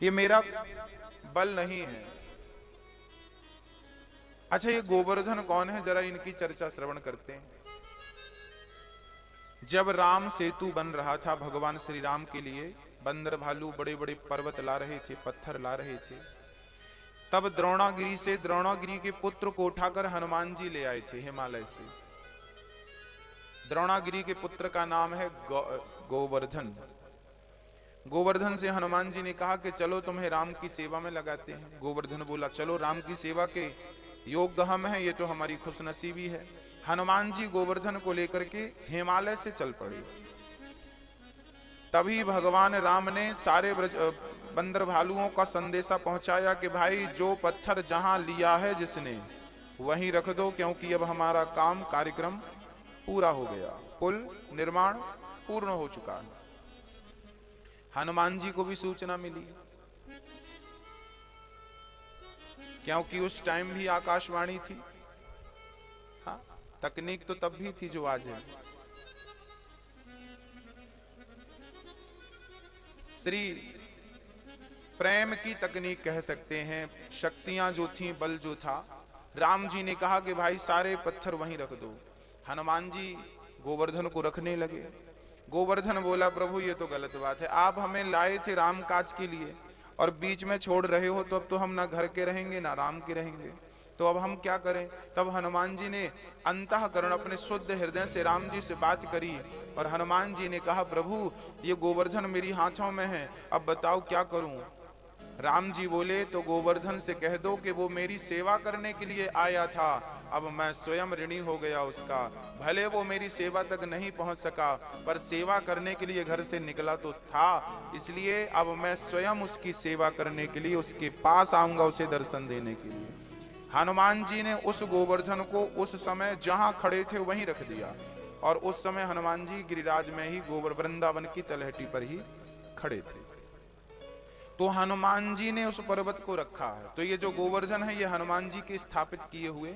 ये मेरा बल नहीं है। अच्छा, ये गोवर्धन कौन है, जरा इनकी चर्चा श्रवण करते हैं। जब राम सेतु बन रहा था भगवान श्री राम के लिए, बंदर भालू बड़े बड़े पर्वत ला रहे थे, पत्थर ला रहे थे, तब द्रोणागिरी से द्रोणागिरी के पुत्र को उठाकर हनुमान जी ले आए थे हिमालय से। द्रोणागिरी के पुत्र का नाम है गोवर्धन। गोवर्धन से हनुमान जी ने कहा कि चलो तुम्हें राम की सेवा में लगाते हैं। गोवर्धन बोला चलो, राम की सेवा के योग्य हम हैं, ये तो हमारी खुशनसीबी है। हनुमान जी गोवर्धन को लेकर के हिमालय से चल पड़े। तभी भगवान राम ने सारे बंदर भालुओं का संदेशा पहुंचाया कि भाई जो पत्थर जहां लिया है जिसने, वहीं रख दो, क्योंकि अब हमारा काम कार्यक्रम पूरा हो गया, पुल निर्माण पूर्ण हो चुका है। हनुमान जी को भी सूचना मिली, क्योंकि उस टाइम भी आकाशवाणी थी। हाँ, तकनीक तो तब भी थी जो आज है। श्री प्रेम की तकनीक कह सकते हैं, शक्तियां जो थी, बल जो था। राम जी ने कहा कि भाई सारे पत्थर वहीं रख दो। हनुमान जी गोवर्धन को रखने लगे। गोवर्धन बोला प्रभु ये तो गलत बात है, आप हमें लाए थे राम काज के लिए और बीच में छोड़ रहे हो, तो अब तो हम ना घर के रहेंगे ना राम के रहेंगे, तो अब हम क्या करें। तब हनुमान जी ने अंतःकरण अपने शुद्ध हृदय से राम जी से बात करी और हनुमान जी ने कहा प्रभु ये गोवर्धन मेरी हाथों में है, अब बताओ क्या करूं। राम जी बोले तो गोवर्धन से कह दो कि वो मेरी सेवा करने के लिए आया था, अब मैं स्वयं ऋणी हो गया उसका। भले वो मेरी सेवा तक नहीं पहुंच सका, पर सेवा करने के लिए घर से निकला तो था, इसलिए अब मैं स्वयं उसकी सेवा करने के लिए उसके पास आऊंगा, उसे दर्शन देने के लिए। हनुमान जी ने उस गोवर्धन को उस समय जहां खड़े थे वहीं रख दिया, और उस समय हनुमान जी गिरिराज में ही वृंदावन की तलहटी पर ही खड़े थे। तो हनुमान जी ने उस पर्वत को रखा है। तो ये जो गोवर्धन है ये हनुमान जी के स्थापित किए हुए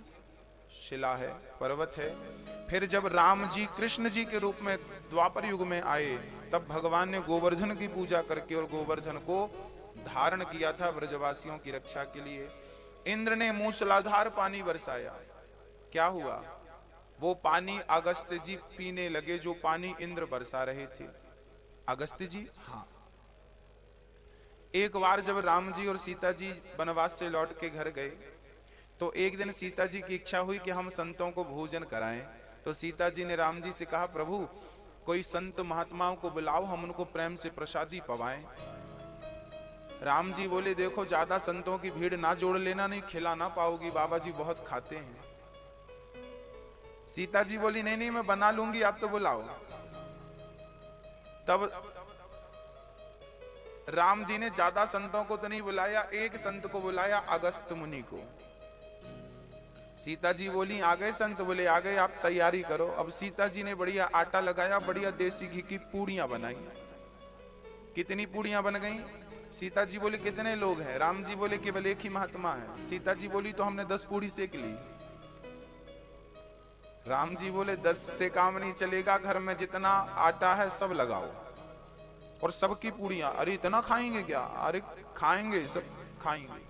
शिला है, पर्वत है। फिर जब राम जी कृष्ण जी के रूप में द्वापर युग में आए, तब भगवान ने गोवर्धन की पूजा करके और गोवर्धन को धारण किया था ब्रजवासियों की रक्षा के लिए। इंद्र ने मूसलाधार पानी बरसाया। क्या हुआ, वो पानी अगस्त जी पीने लगे, जो पानी इंद्र बरसा रहे थे। अगस्त जी, हाँ। एक बार जब राम जी और सीता जी वनवास से लौट के घर गए, तो एक दिन सीता जी की इच्छा हुई कि हम संतों को भोजन कराएं। तो सीता जी ने राम जी से कहा प्रभु कोई संत महात्माओं को बुलाओ, हम उनको प्रेम से प्रसादी पवाएं। राम जी बोले देखो ज्यादा संतों की भीड़ ना जोड़ लेना, नहीं खिला ना पाओगी, बाबा जी बहुत खाते हैं। सीता जी बोली नहीं नहीं मैं बना लूंगी, आप तो बुलाओ। तब राम जी ने ज्यादा संतों को तो नहीं बुलाया, एक संत को बुलाया, अगस्त मुनि को। सीता जी बोली आ गए संत? बोले आ गए, आप तैयारी करो। अब सीता जी ने बढ़िया आटा लगाया, बढ़िया देसी घी की पूड़ियां बनाई। कितनी पूड़ियां बन गई? सीता जी बोली कितने लोग हैं? राम जी बोले केवल एक ही महात्मा है। सीता जी बोली तो हमने 10 पूड़ी सेक ली। राम जी बोले 10 से काम नहीं चलेगा, घर में जितना आटा है सब लगाओ और सबकी पूड़ियां। अरे इतना खाएंगे क्या? अरे खाएंगे, सब खाएंगे।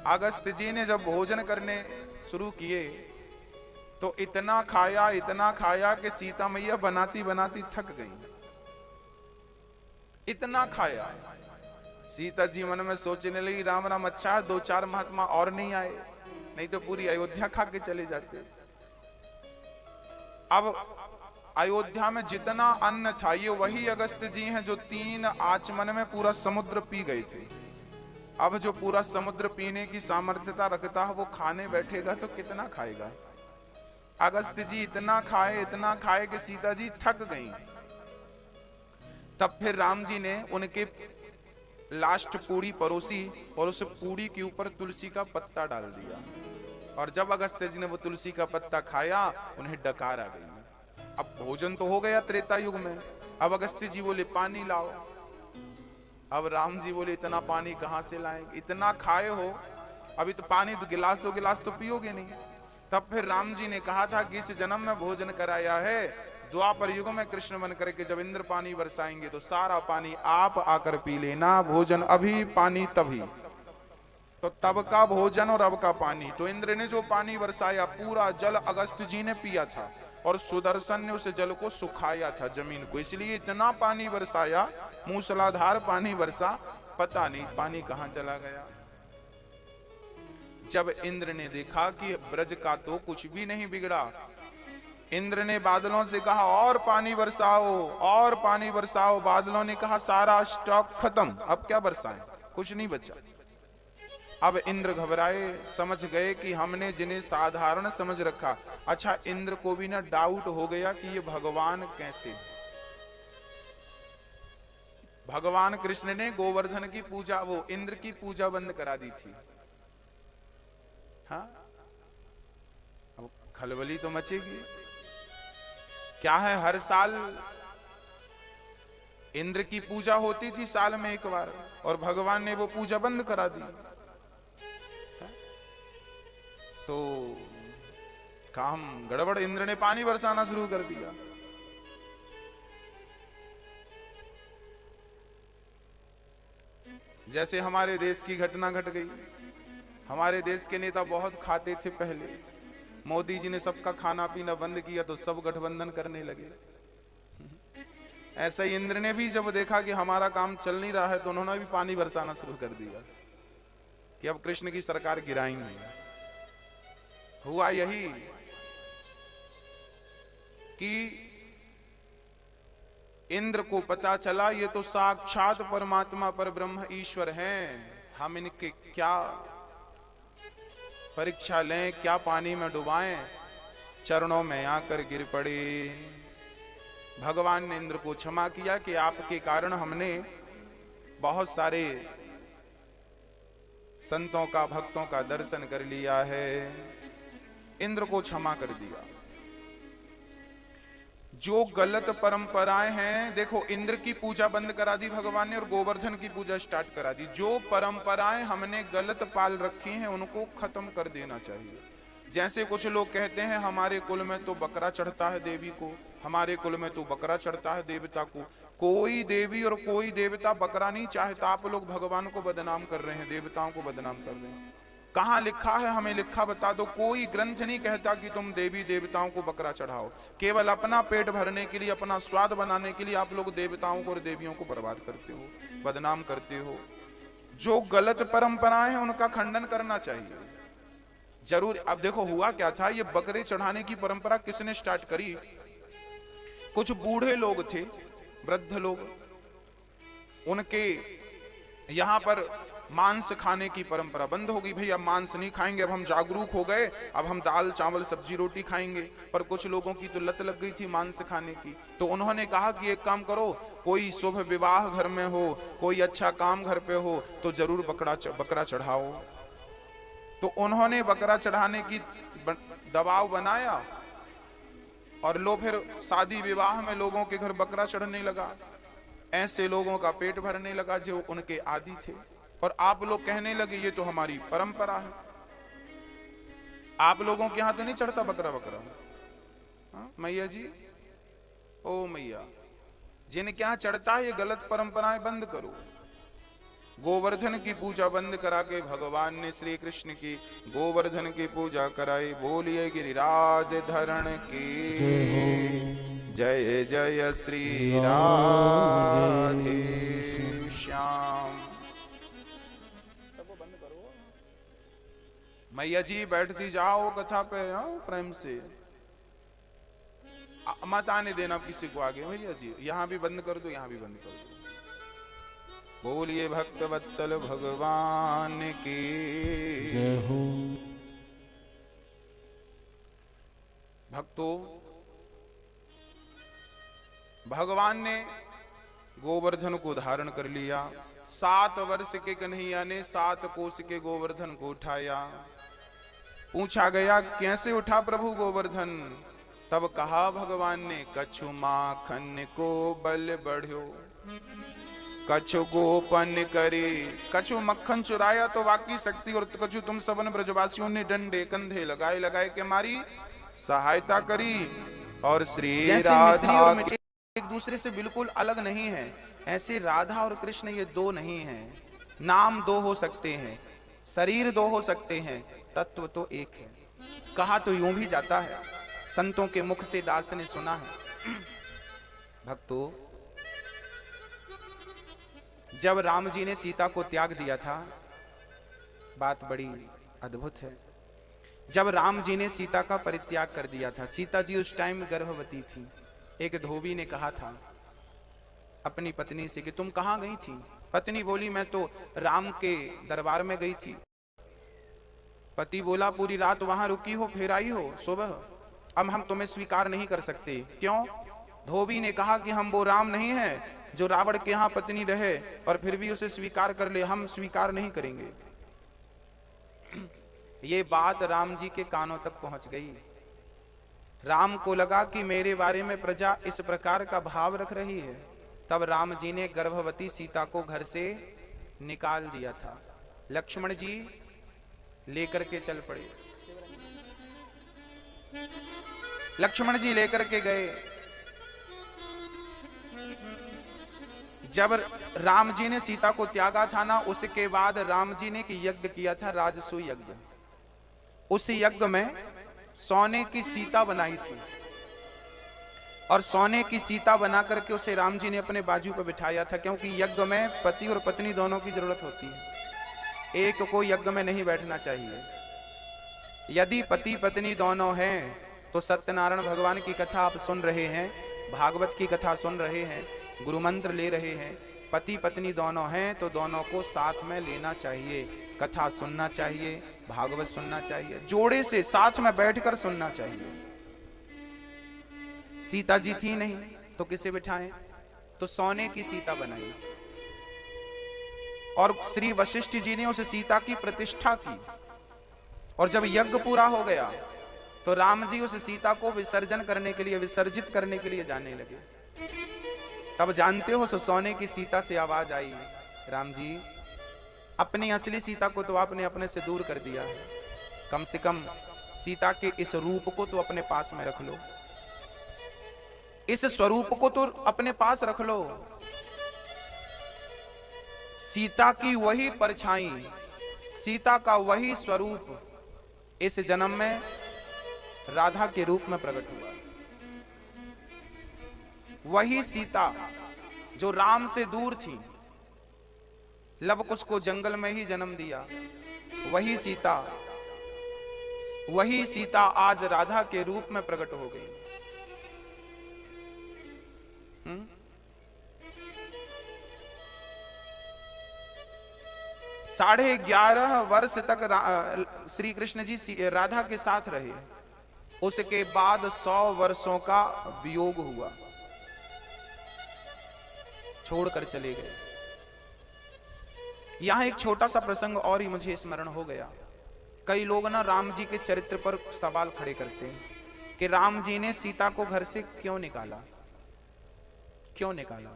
अगस्त जी ने जब भोजन करने शुरू किए तो इतना खाया कि सीता मैया बनाती बनाती थक गई। इतना खाया, सीता जी मन में सोचने लगी राम राम, अच्छा है 2-4 महात्मा और नहीं आए, नहीं तो पूरी अयोध्या खा के चले जाते। अब अयोध्या में जितना अन्न था, ये वही अगस्त जी हैं जो 3 आचमन में पूरा समुद्र पी गए थे। अब जो पूरा समुद्र पीने की सामर्थ्यता रखता है, वो खाने बैठेगा तो कितना खाएगा। अगस्त जी इतना खाए कि सीता जी थक गईं। तब फिर राम जी ने उनके लास्ट पूड़ी परोसी और उस पूड़ी के ऊपर तुलसी का पत्ता डाल दिया। और जब अगस्त जी ने वो तुलसी का पत्ता खाया, उन्हें डकार आ गई। अब भोजन तो हो गया त्रेता युग में। अब अगस्त जी बोले पानी लाओ। अब राम जी बोले इतना पानी कहां से लाएंगे, इतना खाए हो, अभी तो पानी तो गिलास 2 गिलास तो पियोगे नहीं। तब फिर राम जी ने कहा था कि इस जन्म में भोजन कराया है, द्वापर युग में कृष्ण बन करके जब इंद्र पानी बरसाएंगे तो सारा पानी आप आकर पी लेना, भोजन अभी पानी तभी। तो तब का भोजन और अब का पानी। तो इंद्र ने जो पानी बरसाया पूरा जल अगस्त जी ने पिया था और सुदर्शन ने उस जल को सुखाया था जमीन को, इसलिए इतना पानी बरसाया, मूसलाधार पानी बरसा, पता नहीं पानी कहां चला गया। जब इंद्र ने देखा कि ब्रज का तो कुछ भी नहीं बिगड़ा, इंद्र ने बादलों से कहा और पानी बरसाओ और पानी बरसाओ। बादलों ने कहा सारा स्टॉक खत्म, अब क्या बरसाएं, कुछ नहीं बचा। अब इंद्र घबराए, समझ गए कि हमने जिन्हें साधारण समझ रखा, अच्छा इंद्र को भी ना डाउट हो गया कि ये भगवान कैसे। भगवान कृष्ण ने गोवर्धन की पूजा, वो इंद्र की पूजा बंद करा दी थी। हाँ, अब खलबली तो मचेगी। क्या है, हर साल इंद्र की पूजा होती थी साल में एक बार, और भगवान ने वो पूजा बंद करा दी। तो काम गड़बड़, इंद्र ने पानी बरसाना शुरू कर दिया। जैसे हमारे देश की घटना घट गई। हमारे देश के नेता बहुत खाते थे पहले, मोदी जी ने सबका खाना पीना बंद किया तो सब गठबंधन करने लगे। ऐसा ही इंद्र ने भी जब देखा कि हमारा काम चल नहीं रहा है तो उन्होंने भी पानी बरसाना शुरू कर दिया कि अब कृष्ण की सरकार गिराएंगे। हुआ यही कि इंद्र को पता चला ये तो साक्षात परमात्मा पर ब्रह्म ईश्वर हैं, हम इनके क्या परीक्षा लें, क्या पानी में डुबाएं। चरणों में आकर गिर पड़े। भगवान ने इंद्र को क्षमा किया कि आपके कारण हमने बहुत सारे संतों का, भक्तों का दर्शन कर लिया है। इंद्र को क्षमा कर दिया। जो गलत परंपराएं हैं, देखो इंद्र की पूजा बंद करा दी भगवान ने और गोवर्धन की पूजा स्टार्ट करा दी। जो परंपराएं हमने गलत पाल रखी हैं उनको खत्म कर देना चाहिए। जैसे कुछ लोग कहते हैं हमारे कुल में तो बकरा चढ़ता है देवी को, हमारे कुल में तो बकरा चढ़ता है देवता को। कोई देवी और कोई देवता बकरा नहीं चाहता। आप लोग भगवान को बदनाम कर रहे हैं, देवताओं को बदनाम कर रहे हैं। कहां लिखा है, हमें लिखा बता दो। कोई ग्रंथ नहीं कहता कि तुम देवी देवताओं को बकरा चढ़ाओ। केवल अपना पेट भरने के लिए, अपना स्वाद बनाने के लिए आप लोग देवताओं को और देवियों को बर्बाद करते हो, बदनाम करते हो। जो गलत परंपराएं हैं उनका खंडन करना चाहिए जरूर। अब देखो हुआ क्या था, ये बकरे चढ़ाने की परंपरा किसने स्टार्ट करी? कुछ बूढ़े लोग थे, वृद्ध लोग, उनके यहां पर मांस खाने की परंपरा बंद हो गई। भाई अब मांस नहीं खाएंगे, अब हम जागरूक हो गए, अब हम दाल चावल सब्जी रोटी खाएंगे। पर कुछ लोगों की तो लत लग गई थी मांस खाने की। तो उन्होंने कहा कि एक काम करो, कोई शुभ विवाह घर में हो, कोई अच्छा काम घर पे हो तो जरूर बकरा चढ़ाओ। तो उन्होंने बकरा चढ़ाने की दबाव बनाया और लो फिर शादी विवाह में लोगों के घर बकरा चढ़ने लगा। ऐसे लोगों का पेट भरने लगा जो उनके आदी थे। और आप लोग कहने लगे ये तो हमारी परंपरा है, आप लोगों के यहां तो नहीं चढ़ता बकरा। मैया जी, ओ मैया, जिनके यहां चढ़ता है ये गलत परंपराएं बंद करो। गोवर्धन की पूजा बंद करा के भगवान ने श्री कृष्ण की गोवर्धन की पूजा कराई। बोलिए गिरिराज धरण की जय जय श्री राधे श्याम। मैया जी बैठती जाओ कथा पे, प्रेम से मत आने देना किसी को आगे। भैया जी यहां भी बंद कर दो, यहां भी बंद कर दो। बोलिए भक्त वत्सल भगवान की जय हो। भक्तों, भगवान ने गोवर्धन को धारण कर लिया। 7 वर्ष के कन्हैया ने 7 कोस के गोवर्धन को उठाया। पूछा गया कैसे उठा प्रभु गोवर्धन? तब कहा भगवान ने, कछु माखन को बल बढ़्यो, कछु गोपन करे। कछु मक्खन चुराया तो वाकी शक्ति, और कछु तुम सबन ब्रजवासियों ने डंडे कंधे लगाए लगाए के मारी सहायता करी। और श्री जैसे राधा मिश्री और मिठाई एक दूसरे से बिल्कुल अलग नहीं है, ऐसे राधा और कृष्ण ये दो नहीं हैं। नाम दो हो सकते हैं, शरीर दो हो सकते हैं, तत्व तो एक है। कहा तो यूं भी जाता है, संतों के मुख से दास ने सुना है, भक्तों, जब राम जी ने सीता को त्याग दिया था, बात बड़ी अद्भुत है। जब राम जी ने सीता का परित्याग कर दिया था, सीता जी उस टाइम गर्भवती थी। एक धोबी ने कहा था अपनी पत्नी से कि तुम कहां गई थी? पत्नी बोली मैं तो राम के दरबार में गई थी। पति बोला पूरी रात वहां रुकी हो, फिर आई हो सुबह, अब हम तुम्हें स्वीकार नहीं कर सकते। क्यों? धोबी ने कहा कि हम वो राम नहीं है जो रावण के यहां पत्नी रहे और फिर भी उसे स्वीकार कर ले, हम स्वीकार नहीं करेंगे। ये बात राम जी के कानों तक पहुंच गई। राम को लगा कि मेरे बारे में प्रजा इस प्रकार का भाव रख रही है। तब राम जी ने गर्भवती सीता को घर से निकाल दिया था। लक्ष्मण जी लेकर के चल पड़े। लक्ष्मण जी लेकर के गए। जब राम जी ने सीता को त्यागा था ना, उसके बाद राम जी ने एक यज्ञ किया था, राजसूय यज्ञ। उस यज्ञ में सोने की सीता बनाई थी और सोने की सीता बना करके उसे राम जी ने अपने बाजू पर बिठाया था, क्योंकि यज्ञ में पति और पत्नी दोनों की जरूरत होती है। एक को यज्ञ में नहीं बैठना चाहिए। यदि पति पत्नी दोनों हैं तो सत्यनारायण भगवान की कथा आप सुन रहे हैं, भागवत की कथा सुन रहे हैं, गुरु मंत्र ले रहे हैं, पति पत्नी दोनों हैं तो दोनों को साथ में लेना चाहिए, कथा सुनना चाहिए, भागवत सुनना चाहिए, जोड़े से साथ में बैठकर सुनना चाहिए। सीता जी थी नहीं तो किसे बिठाएं? तो सोने की सीता बनाई और श्री वशिष्ठ जी ने उस सीता की प्रतिष्ठा की। और जब यज्ञ पूरा हो गया तो राम जी उस सीता को विसर्जन करने के लिए, विसर्जित करने के लिए जाने लगे। तब जानते हो सोने की सीता से आवाज आई, राम जी अपनी असली सीता को तो आपने अपने से दूर कर दिया है, कम से कम सीता के इस रूप को तो अपने पास में रख लो, इस स्वरूप को तो अपने पास रख लो। सीता की वही परछाई, सीता का वही स्वरूप इस जन्म में राधा के रूप में प्रकट हुआ। वही सीता जो राम से दूर थी, लव कुश को जंगल में ही जन्म दिया, वही सीता आज राधा के रूप में प्रकट हो गई। 11.5 वर्ष तक श्री कृष्ण जी राधा के साथ रहे। उसके बाद 100 वर्षों का वियोग हुआ, छोड़कर चले गए। यहां एक छोटा सा प्रसंग और ही मुझे स्मरण हो गया। कई लोग ना राम जी के चरित्र पर सवाल खड़े करते हैं कि राम जी ने सीता को घर से क्यों निकाला, क्यों निकाला?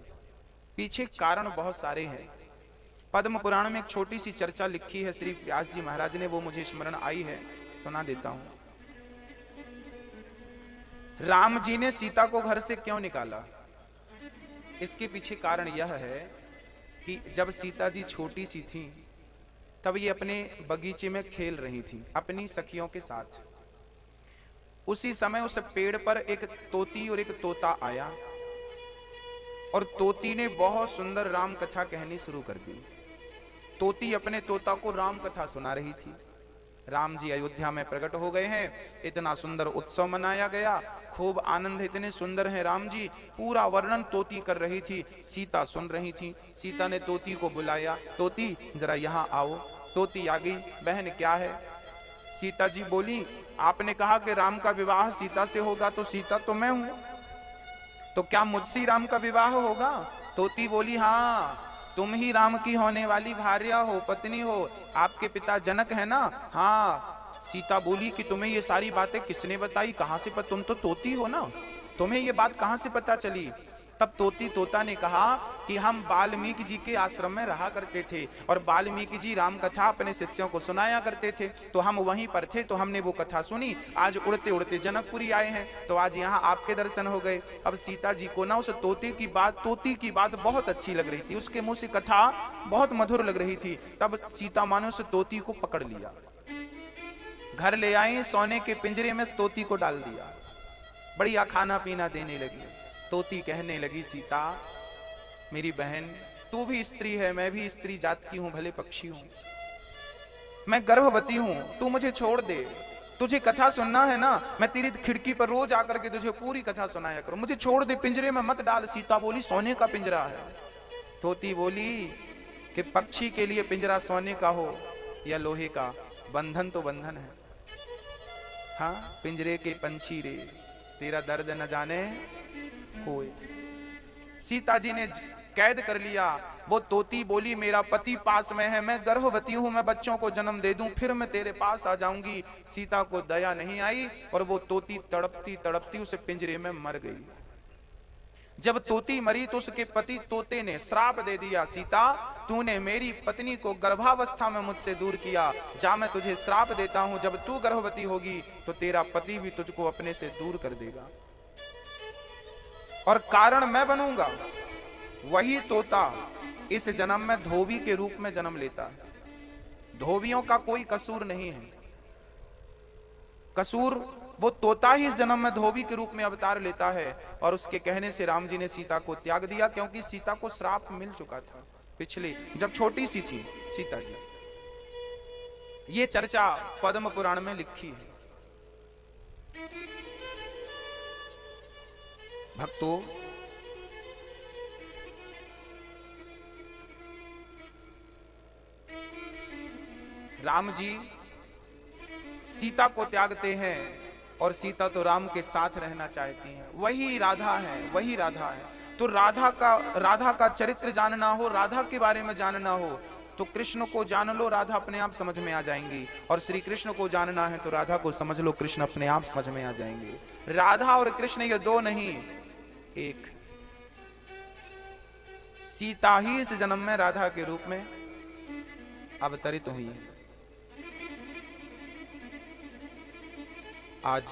पीछे कारण बहुत सारे हैं। पद्म पुराण में एक छोटी सी चर्चा लिखी है श्री व्यास जी महाराज ने, वो मुझे स्मरण आई है, सुना देता हूं। राम जी ने सीता को घर से क्यों निकाला? इसके पीछे कारण यह है कि जब सीता जी छोटी सी थी तब ये अपने बगीचे में खेल रही थी अपनी सखियों के साथ। उसी समय उस पेड़ पर एक तोती और एक तोता आया और तोती ने बहुत सुंदर राम कथा कहनी शुरू कर दी। तोती अपने तोता को राम कथा सुना रही थी। राम जी अयोध्या में प्रकट हो गए हैं, इतना सुंदर उत्सव मनाया गया, खूब आनंद, इतने सुंदर हैं राम जी, पूरा वर्णन तोती कर रही थी। सीता सुन रही थी। सीता ने तोती को बुलाया, तोती जरा यहाँ आओ। तोती आ गई। बहन क्या है? सीता जी बोली, आपने कहा कि राम का विवाह सीता से होगा, तो सीता तो मैं हूं, तो क्या मुझसे राम का विवाह होगा? तोती बोली, हाँ तुम ही राम की होने वाली भार्या हो, पत्नी हो। आपके पिता जनक है ना? हाँ। सीता बोली कि तुम्हें ये सारी बातें किसने बताई, कहां से तुम तो तोती हो ना, तुम्हें ये बात कहां से पता चली? तब तोती तोता ने कहा कि हम वाल्मीकि जी के आश्रम में रहा करते थे और वाल्मीकि जी राम कथा अपने शिष्यों को सुनाया करते थे, तो हम वहीं पर थे, तो हमने वो कथा सुनी। आज उड़ते उड़ते जनकपुरी आए हैं, तो आज यहाँ आपके दर्शन हो गए। अब सीता जी को ना उस तोती की बात बहुत अच्छी लग रही थी, उसके मुंह से कथा बहुत मधुर लग रही थी। तब सीता माँ ने उस तोती को पकड़ लिया, घर ले आई, सोने के पिंजरे में तोती को डाल दिया, बढ़िया खाना पीना देने लगी। तोती कहने लगी, सीता मेरी बहन, तू भी स्त्री है, मैं भी स्त्री जात की हूं, भले पक्षी हूं, मैं गर्भवती हूं, तू मुझे छोड़ दे। तुझे कथा सुनना है ना, मैं तेरी खिड़की पर रोज आकर के तुझे पूरी कथा सुनाया करूं, मुझे छोड़ दे, पिंजरे में मत डाल। सीता बोली, सोने का पिंजरा है। तोती बोली कि पक्षी के लिए पिंजरा सोने का हो या लोहे का, बंधन तो बंधन है। हाँ, पिंजरे के पंछी रे, तेरा दर्द न जाने कोई। सीता जी ने कैद कर लिया। वो तोती बोली, मेरा पति पास में है, मैं गर्भवती हूं, मैं बच्चों को जन्म दे दूं, फिर मैं तेरे पास आ जाऊंगी। सीता को दया नहीं आई और वो तोती तड़पती तड़पती उसे पिंजरे में मर गई। जब तोती मरी तो उसके पति तोते ने श्राप दे दिया, सीता तूने मेरी पत्नी को गर्भावस्था में मुझसे दूर किया, जा मैं तुझे श्राप देता हूं, जब तू गर्भवती होगी तो तेरा पति भी तुझको अपने से दूर कर देगा और कारण मैं बनूंगा। वही तोता इस जन्म में धोबी के रूप में जन्म लेता है। धोबियों का कोई कसूर नहीं है, कसूर वो तोता ही इस जन्म में धोबी के रूप में अवतार लेता है। और उसके कहने से राम जी ने सीता को त्याग दिया, क्योंकि सीता को श्राप मिल चुका था पिछले, जब छोटी सी थी सीता जी। ये चर्चा पद्म पुराण में लिखी है। भक्तों, राम जी सीता को त्यागते हैं और सीता तो राम के साथ रहना चाहती हैं। वही राधा है, वही राधा है। तो राधा का चरित्र जानना हो, राधा के बारे में जानना हो तो कृष्ण को जान लो, राधा अपने आप समझ में आ जाएंगी। और श्री कृष्ण को जानना है तो राधा को समझ लो, कृष्ण अपने आप समझ में आ जाएंगे। राधा और कृष्ण ये दो नहीं, एक। सीता ही इस जन्म में राधा के रूप में अवतरित हुई है। आज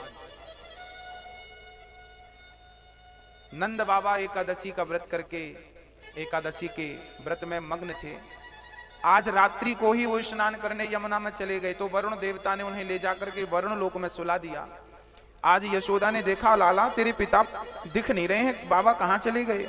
नंद बाबा एकादशी का व्रत करके एकादशी के व्रत में मग्न थे। आज रात्रि को ही वो स्नान करने यमुना में चले गए, तो वरुण देवता ने उन्हें ले जाकर के वरुण लोक में सुला दिया। आज यशोदा ने देखा, लाला तेरे पिता दिख नहीं रहे हैं, बाबा कहां चले गए।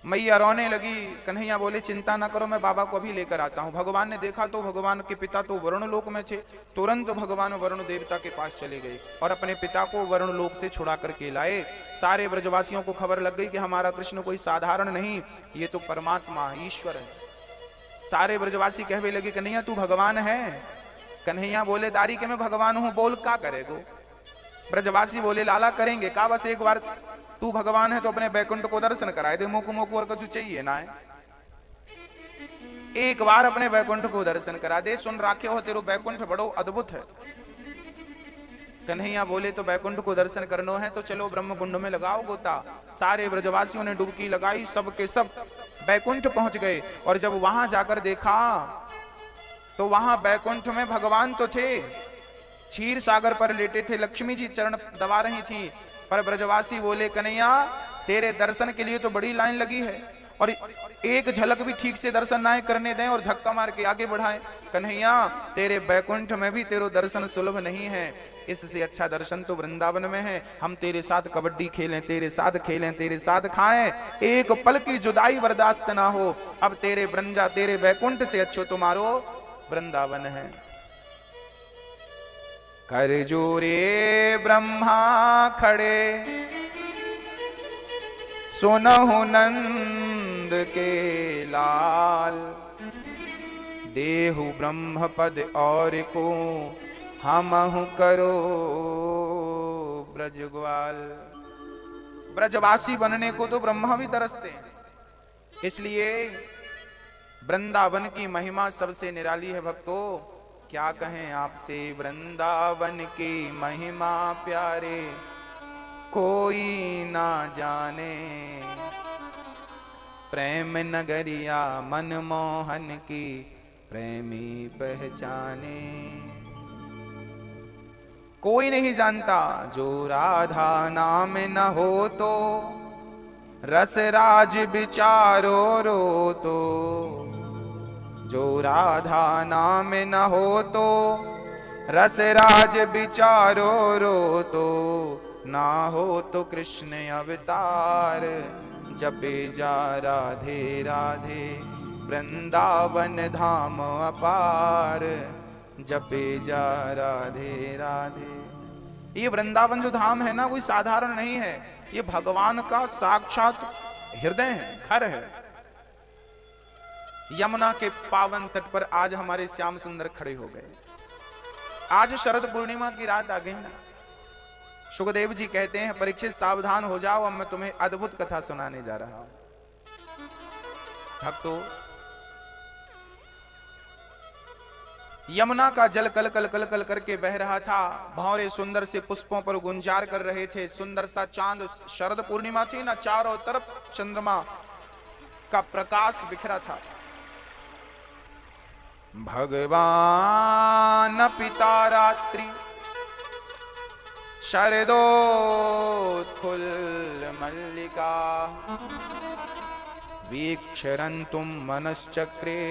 मैया रोने लगी। कन्हैया बोले, चिंता ना करो, मैं बाबा को अभी लेकर आता हूं। भगवान ने देखा तो भगवान के पिता तो वरुण लोक में थे। तुरंत भगवान वरुण देवता के पास चले गए और अपने पिता को वरुण लोक से छुड़ा करके लाए। सारे ब्रजवासियों को खबर लग गई कि हमारा कृष्ण कोई साधारण नहीं, ये तो परमात्मा ईश्वर है। सारे ब्रजवासी कहने लगे, कन्हैया तू भगवान है। कन्हैया बोले, दारी के मैं भगवान हूं, बोल क्या करेगो। ब्रजवासी बोले, लाला करेंगे का, बस एक बार तू भगवान है तो अपने बैकुंठ को दर्शन कराए दे, मोकू मोकू और कुछ चाहिए ना है, एक बार अपने बैकुंठ को दर्शन करा दे। सुन राखे हो तेरो बैकुंठ बड़ो अद्भुत है। कन्हैया बोले, तो बैकुंठ को दर्शन करना है तो चलो ब्रह्म कुंड में लगाओ गोता। सारे ब्रजवासियों ने डुबकी लगाई, सब के सब बैकुंठ पहुंच गए। और जब वहां जाकर देखा तो वहां बैकुंठ में भगवान तो थे, क्षीर सागर पर लेटे थे, लक्ष्मी जी चरण दबा रही थी। पर ब्रजवासी बोले, कन्हैया तेरे दर्शन के लिए तो बड़ी लाइन लगी है और एक झलक भी ठीक से दर्शन ना करने दें और धक्का मार के आगे बढ़ाएं। कन्हैया तेरे बैकुंठ में भी तेरो दर्शन सुलभ नहीं है, इससे अच्छा दर्शन तो वृंदावन में है। हम तेरे साथ कबड्डी खेलें, तेरे साथ खेलें, तेरे साथ खाएं, एक पल की जुदाई बर्दाश्त ना हो। अब तेरे ब्रंजा तेरे बैकुंठ से अच्छो तुम्हारो वृंदावन है। कर जोरे ब्रह्मा खड़े, सुनहु नंद के लाल, देहु ब्रह्म पद और को हमहु करो ब्रजग्वाल। ब्रजवासी बनने को तो ब्रह्मा भी तरसते हैं, इसलिए वृंदावन की महिमा सबसे निराली है। भक्तों क्या कहें आपसे, वृंदावन की महिमा प्यारे, कोई ना जाने, प्रेम नगरिया मनमोहन की प्रेमी पहचाने। कोई नहीं जानता जो राधा नाम न हो तो, रस राज विचारो रो तो। जो राधा नाम न हो तो, रस राज विचारो रो तो। ना हो तो कृष्ण अवतार, जपे जा राधे राधे। वृंदावन धाम अपार, जपे जा राधे राधे। ये वृंदावन जो धाम है ना, कोई साधारण नहीं है। ये भगवान का साक्षात हृदय है, घर है। यमुना के पावन तट पर आज हमारे श्याम सुंदर खड़े हो गए। आज शरद पूर्णिमा की रात आ गई ना। सुखदेव जी कहते हैं, परीक्षित सावधान हो जाओ, अब मैं तुम्हें अद्भुत कथा सुनाने जा रहा हूं। भक्तों, यमुना का जल कल कल कल कल करके बह रहा था। भंवरे सुंदर से पुष्पों पर गुंजार कर रहे थे। सुंदर सा चांद, शरद पूर्णिमा थी ना, चारों तरफ चंद्रमा का प्रकाश बिखरा था। भगवान पिता रात्रि शरदोत्फुल्ल मल्लिका, वीक्षरन्तुं मनश्चक्रे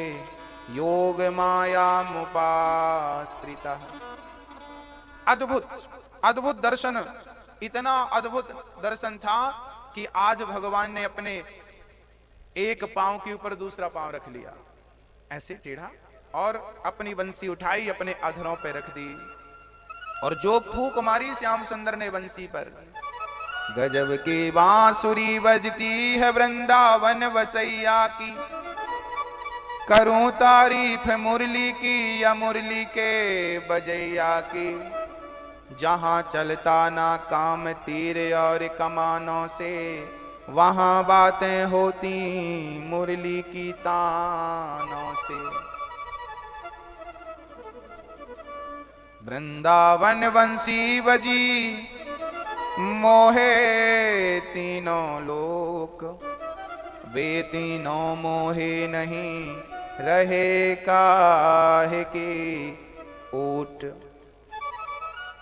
योग माया मुपाश्रिता। अद्भुत अद्भुत दर्शन, इतना अद्भुत दर्शन था कि आज भगवान ने अपने एक पांव के ऊपर दूसरा पांव रख लिया, ऐसे टेढ़ा, और अपनी बंसी उठाई, अपने अधरों पे रख दी, और जो फूंक मारी श्याम सुंदर ने बंसी पर, गजब की बांसुरी बजती है वृंदावन वसैया की। करूं तारीफ मुरली की या मुरली के बजैया की। जहां चलता ना काम तीर और कमानों से, वहां बातें होती मुरली की तानों से। वृंदावन बंसी बजी मोहे तीनों लोक, वे तीनों मोहे नहीं रहे काहे की ऊट।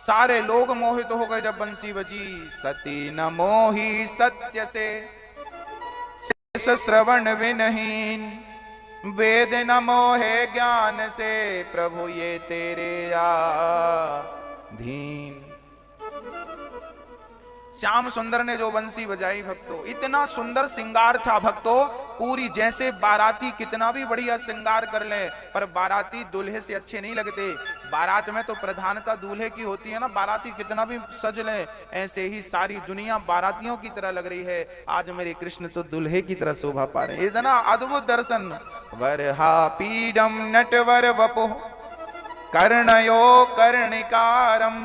सारे लोग मोहित हो गए जब बंसी बजी। सती न मोही सत्य से, श्रवण विनहीन। वेद न मोहे ज्ञान से, प्रभु ये तेरे अधीन। श्याम सुंदर ने जो बंसी बजाई भक्तों, इतना सुंदर श्रृंगार था भक्तों। पूरी, जैसे बाराती कितना भी बढ़िया श्रृंगार कर ले, पर बाराती दूल्हे से अच्छे नहीं लगते। बारात में तो प्रधानता दूल्हे की होती है ना। बाराती कितना भी सज ले, ऐसे ही सारी दुनिया बारातियों की तरह लग रही है। आज मेरे कृष्ण तो दूल्हे की तरह शोभा पा रहे हैं। इतना अद्भुत दर्शन। वरहा पीडम नटवर वपु कर्णयो कर्णिकारम,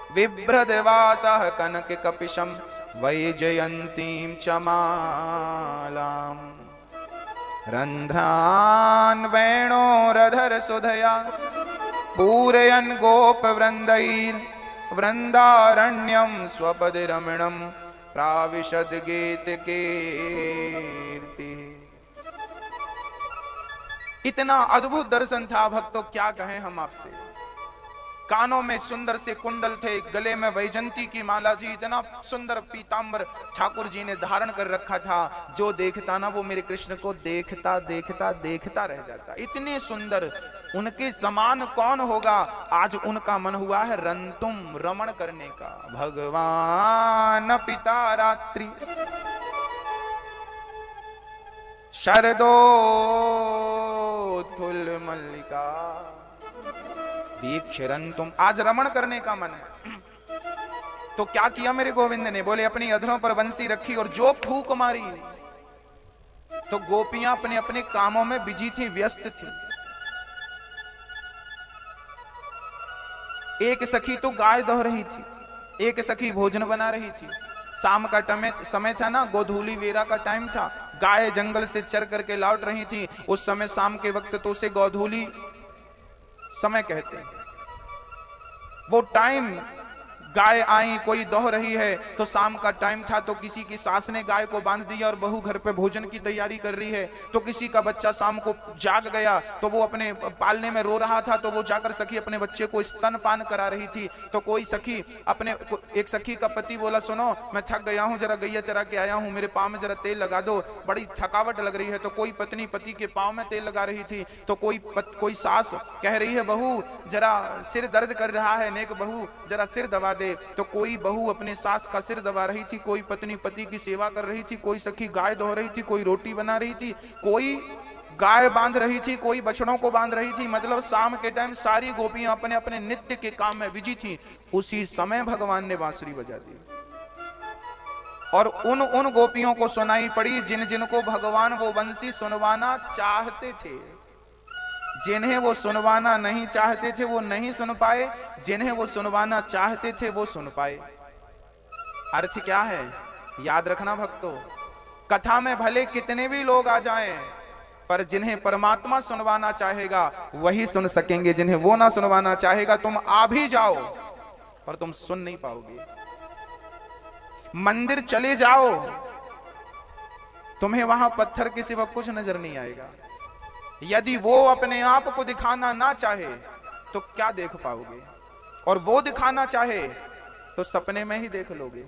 बिभ्रदवासः कनक कपिशम वैजयंतीं चमालाम्। रंध्रान् वेणोरधर सुधया पूरयन् गोप वृंदैर्, वृंदारण्यं स्वपद रमणं प्राविशद गीत कीर्ति। इतना अद्भुत दर्शन था भक्तों, क्या कहें हम आपसे। कानों में सुंदर से कुंडल थे, गले में वैजंती की माला जी। इतना सुंदर पीतांबर ठाकुर जी ने धारण कर रखा था। जो देखता ना वो मेरे कृष्ण को देखता देखता देखता रह जाता। इतने सुंदर, उनके समान कौन होगा। आज उनका मन हुआ है रंतुम, रमण करने का। भगवान पिता रात्रि शरदोत्फुल्ल मल्लिका, वीक्षरन्तुम। आज रमण करने का मन है। तो क्या किया मेरे गोविंद ने, बोले अपनी अधरों पर बंसी रखी और जो फूंक मारी। तो गोपियां अपने अपने कामों में बिजी थी, व्यस्त थी। एक सखी तो गाय दौह रही थी, एक सखी भोजन बना रही थी। शाम का समय था ना, गोधूली वेरा का टाइम था। गाय जंगल से चर करके लौट रही थी। उस समय शाम के वक्त तो उसे गोधूली समय कहते हैं। वो टाइम गाय आई, कोई दोह रही है, तो शाम का टाइम था, तो किसी की सास ने गाय को बांध दिया और बहू घर पे भोजन की तैयारी कर रही है। तो किसी का बच्चा शाम को जाग गया, तो वो अपने पालने में रो रहा था, तो वो जाकर सखी अपने बच्चे को स्तनपान करा रही थी। तो कोई सखी एक सखी का पति बोला, सुनो मैं थक गया हूं, जरा गैया चरा के आया हूं, मेरे पाँव में जरा तेल लगा दो, बड़ी थकावट लग रही है। तो कोई पत्नी पति के पाँव में तेल लगा रही थी। तो कोई सास कह रही है, बहू जरा सिर दर्द कर रहा है, नेक बहू जरा सिर दबा दे। तो कोई बहू अपने सास का सिर दबा रही थी, कोई पत्नी पति की सेवा कर रही थी, कोई सखी गाय धो रही थी, कोई रोटी बना रही थी, कोई गाय बांध रही थी, कोई बछड़ों को बांध रही थी। मतलब शाम के टाइम सारी गोपियां अपने अपने नित्य के काम में बिजी थी। उसी समय भगवान ने बांसुरी बजा दी और उन गोपियों को सुनाई पड़ी जिन जिनको भगवान वो बंसी सुनवाना चाहते थे। जिन्हें वो सुनवाना नहीं चाहते थे वो नहीं सुन पाए, जिन्हें वो सुनवाना चाहते थे वो सुन पाए। अर्थ क्या है? याद रखना भक्तों, कथा में भले कितने भी लोग आ जाएं, पर जिन्हें परमात्मा सुनवाना चाहेगा वही सुन सकेंगे। जिन्हें वो ना सुनवाना चाहेगा, तुम आ भी जाओ पर तुम सुन नहीं पाओगे। मंदिर चले जाओ, तुम्हें वहां पत्थर के सिवा कुछ नजर नहीं आएगा। यदि वो अपने आप को दिखाना ना चाहे तो क्या देख पाओगे, और वो दिखाना चाहे तो सपने में ही देख लोगे।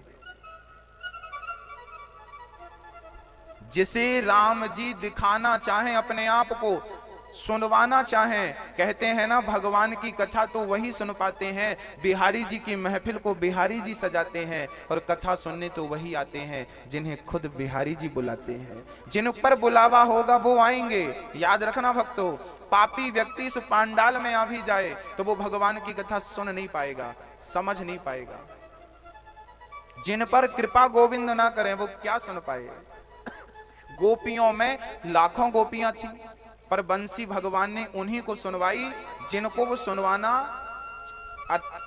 जिसे राम जी दिखाना चाहें, अपने आप को सुनवाना चाहें, कहते हैं ना भगवान की कथा तो वही सुन पाते हैं। बिहारी जी की महफिल को बिहारी जी सजाते हैं और कथा सुनने तो वही आते हैं जिन्हें खुद बिहारी जी बुलाते हैं। जिन पर बुलावा होगा वो आएंगे। याद रखना भक्तों, पापी व्यक्ति इस पांडाल में आ भी जाए तो वो भगवान की कथा सुन नहीं पाएगा, समझ नहीं पाएगा। जिन पर कृपा गोविंद ना करें वो क्या सुन पाएगा। गोपियों में लाखों गोपियां थी, पर बंसी भगवान ने उन्हीं को सुनवाई जिनको वो सुनवाना।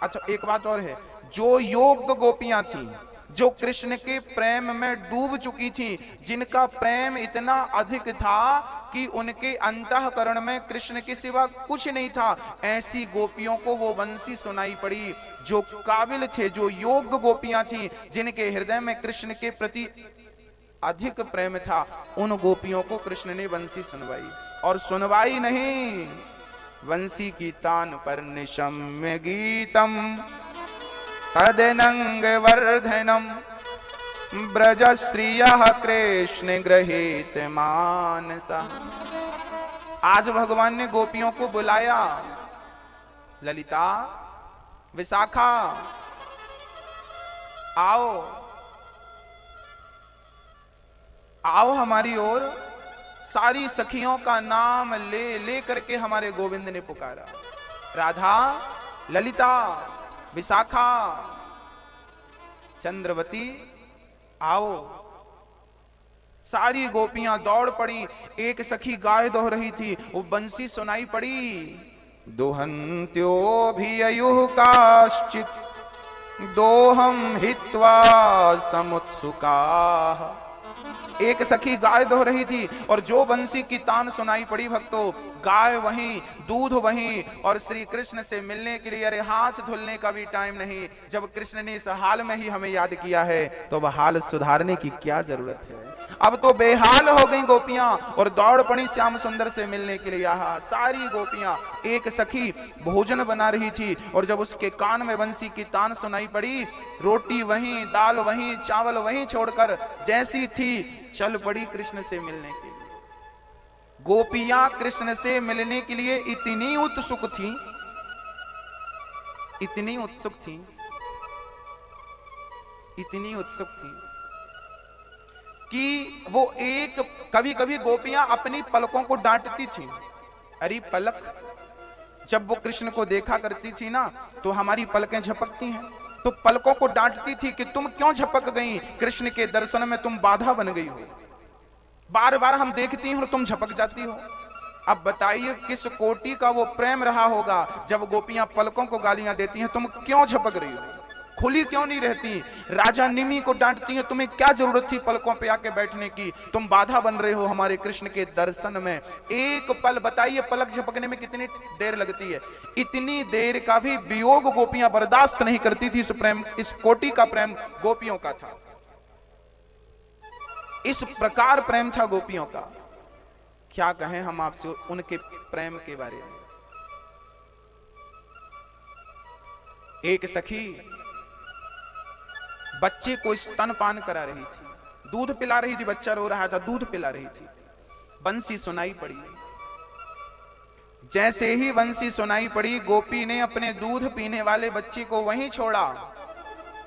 अच्छा एक बात और है, जो योग्य गोपियां थी, जो कृष्ण के प्रेम में डूब चुकी थी, जिनका प्रेम इतना अधिक था कि उनके अंतःकरण में कृष्ण के सिवा कुछ नहीं था, ऐसी गोपियों को वो बंसी सुनाई पड़ी। जो काबिल थे, जो योग्य गोपियां थी, जिनके हृदय में कृष्ण के प्रति अधिक प्रेम था, उन गोपियों को कृष्ण ने बंसी सुनवाई। और सुनवाई नहीं, बंसी की तान पर निशम्य गीतम तदनंग वर्धनम ब्रज स्त्रियः कृष्ण गृहीत मानसा। आज भगवान ने गोपियों को बुलाया, ललिता, विशाखा, आओ आओ हमारी ओर। सारी सखियों का नाम ले ले करके हमारे गोविंद ने पुकारा, राधा, ललिता, विशाखा, चंद्रवती, आओ। सारी गोपियां दौड़ पड़ी। एक सखी गाय दोह रही थी, वो बंसी सुनाई पड़ी। दोहन्त्योऽभिययुः काश्चित् दोहम हित्वा समुत्सुकाः। एक सखी गाय दोह रही थी और जो बंसी की तान सुनाई पड़ी भक्तों, गाय वहीं, दूध वहीं, और श्री कृष्ण से मिलने के लिए अरे हाथ धुलने का भी टाइम नहीं। जब कृष्ण ने इस हाल में ही हमें याद किया है तो वह हाल सुधारने की क्या जरूरत है। अब तो बेहाल हो गई गोपियां और दौड़ पड़ी श्याम सुंदर से मिलने के लिए। यहाँ सारी गोपियां, एक सखी भोजन बना रही थी और जब उसके कान में बंसी की तान सुनाई पड़ी, रोटी वहीं, दाल वहीं, चावल वहीं छोड़कर जैसी थी चल पड़ी कृष्ण से मिलने के लिए। गोपियां कृष्ण से मिलने के लिए इतनी उत्सुक थी, इतनी उत्सुक थी, इतनी उत्सुक थी कि वो एक कभी कभी गोपियां अपनी पलकों को डांटती थी। अरे पलक, जब वो कृष्ण को देखा करती थी ना तो हमारी पलकें झपकती हैं, तो पलकों को डांटती थी कि तुम क्यों झपक गई, कृष्ण के दर्शन में तुम बाधा बन गई हो। बार बार हम देखती हैं और तुम झपक जाती हो। अब बताइए किस कोटि का वो प्रेम रहा होगा जब गोपियां पलकों को गालियां देती हैं, तुम क्यों झपक रही हो। खुली क्यों नहीं रहती? राजा निमि को डांटती है, तुम्हें क्या जरूरत थी पलकों पे आके बैठने की, तुम बाधा बन रहे हो हमारे कृष्ण के दर्शन में। एक पल बताइए पलक झपकने में कितनी देर लगती है? इतनी देर का भी वियोग गोपियां बर्दाश्त नहीं करती थी। इस प्रेम, इस कोटि का प्रेम गोपियों का था, इस प्रकार प्रेम था गोपियों का। क्या कहें हम आपसे उनके प्रेम के बारे में। एक सखी बच्चे को स्तनपान करा रही थी, दूध पिला रही थी, बच्चा रो रहा था, दूध पिला रही थी। बंसी सुनाई पड़ी। जैसे ही बंसी सुनाई पड़ी, गोपी ने अपने दूध पीने वाले बच्चे को वहीं छोड़ा।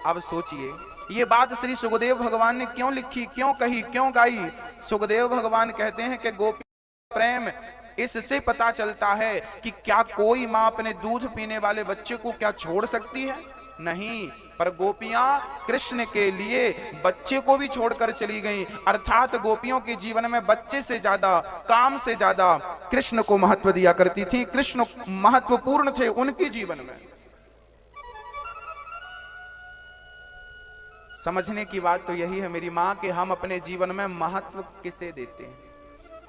अब सोचिए ये बात श्री सुखदेव भगवान ने क्यों लिखी, क्यों कही, क्यों गाई? सुखदेव भगवान कहते हैं कि गोपी प्रेम इससे पता चलता है कि क्या कोई मां अपने दूध पीने वाले बच्चे को क्या छोड़ सकती है? नहीं, पर गोपियां कृष्ण के लिए बच्चे को भी छोड़कर चली गईं। अर्थात गोपियों के जीवन में बच्चे से ज्यादा, काम से ज्यादा कृष्ण को महत्व दिया करती थी। कृष्ण महत्वपूर्ण थे उनके जीवन में। समझने की बात तो यही है मेरी मां कि हम अपने जीवन में महत्व किसे देते हैं?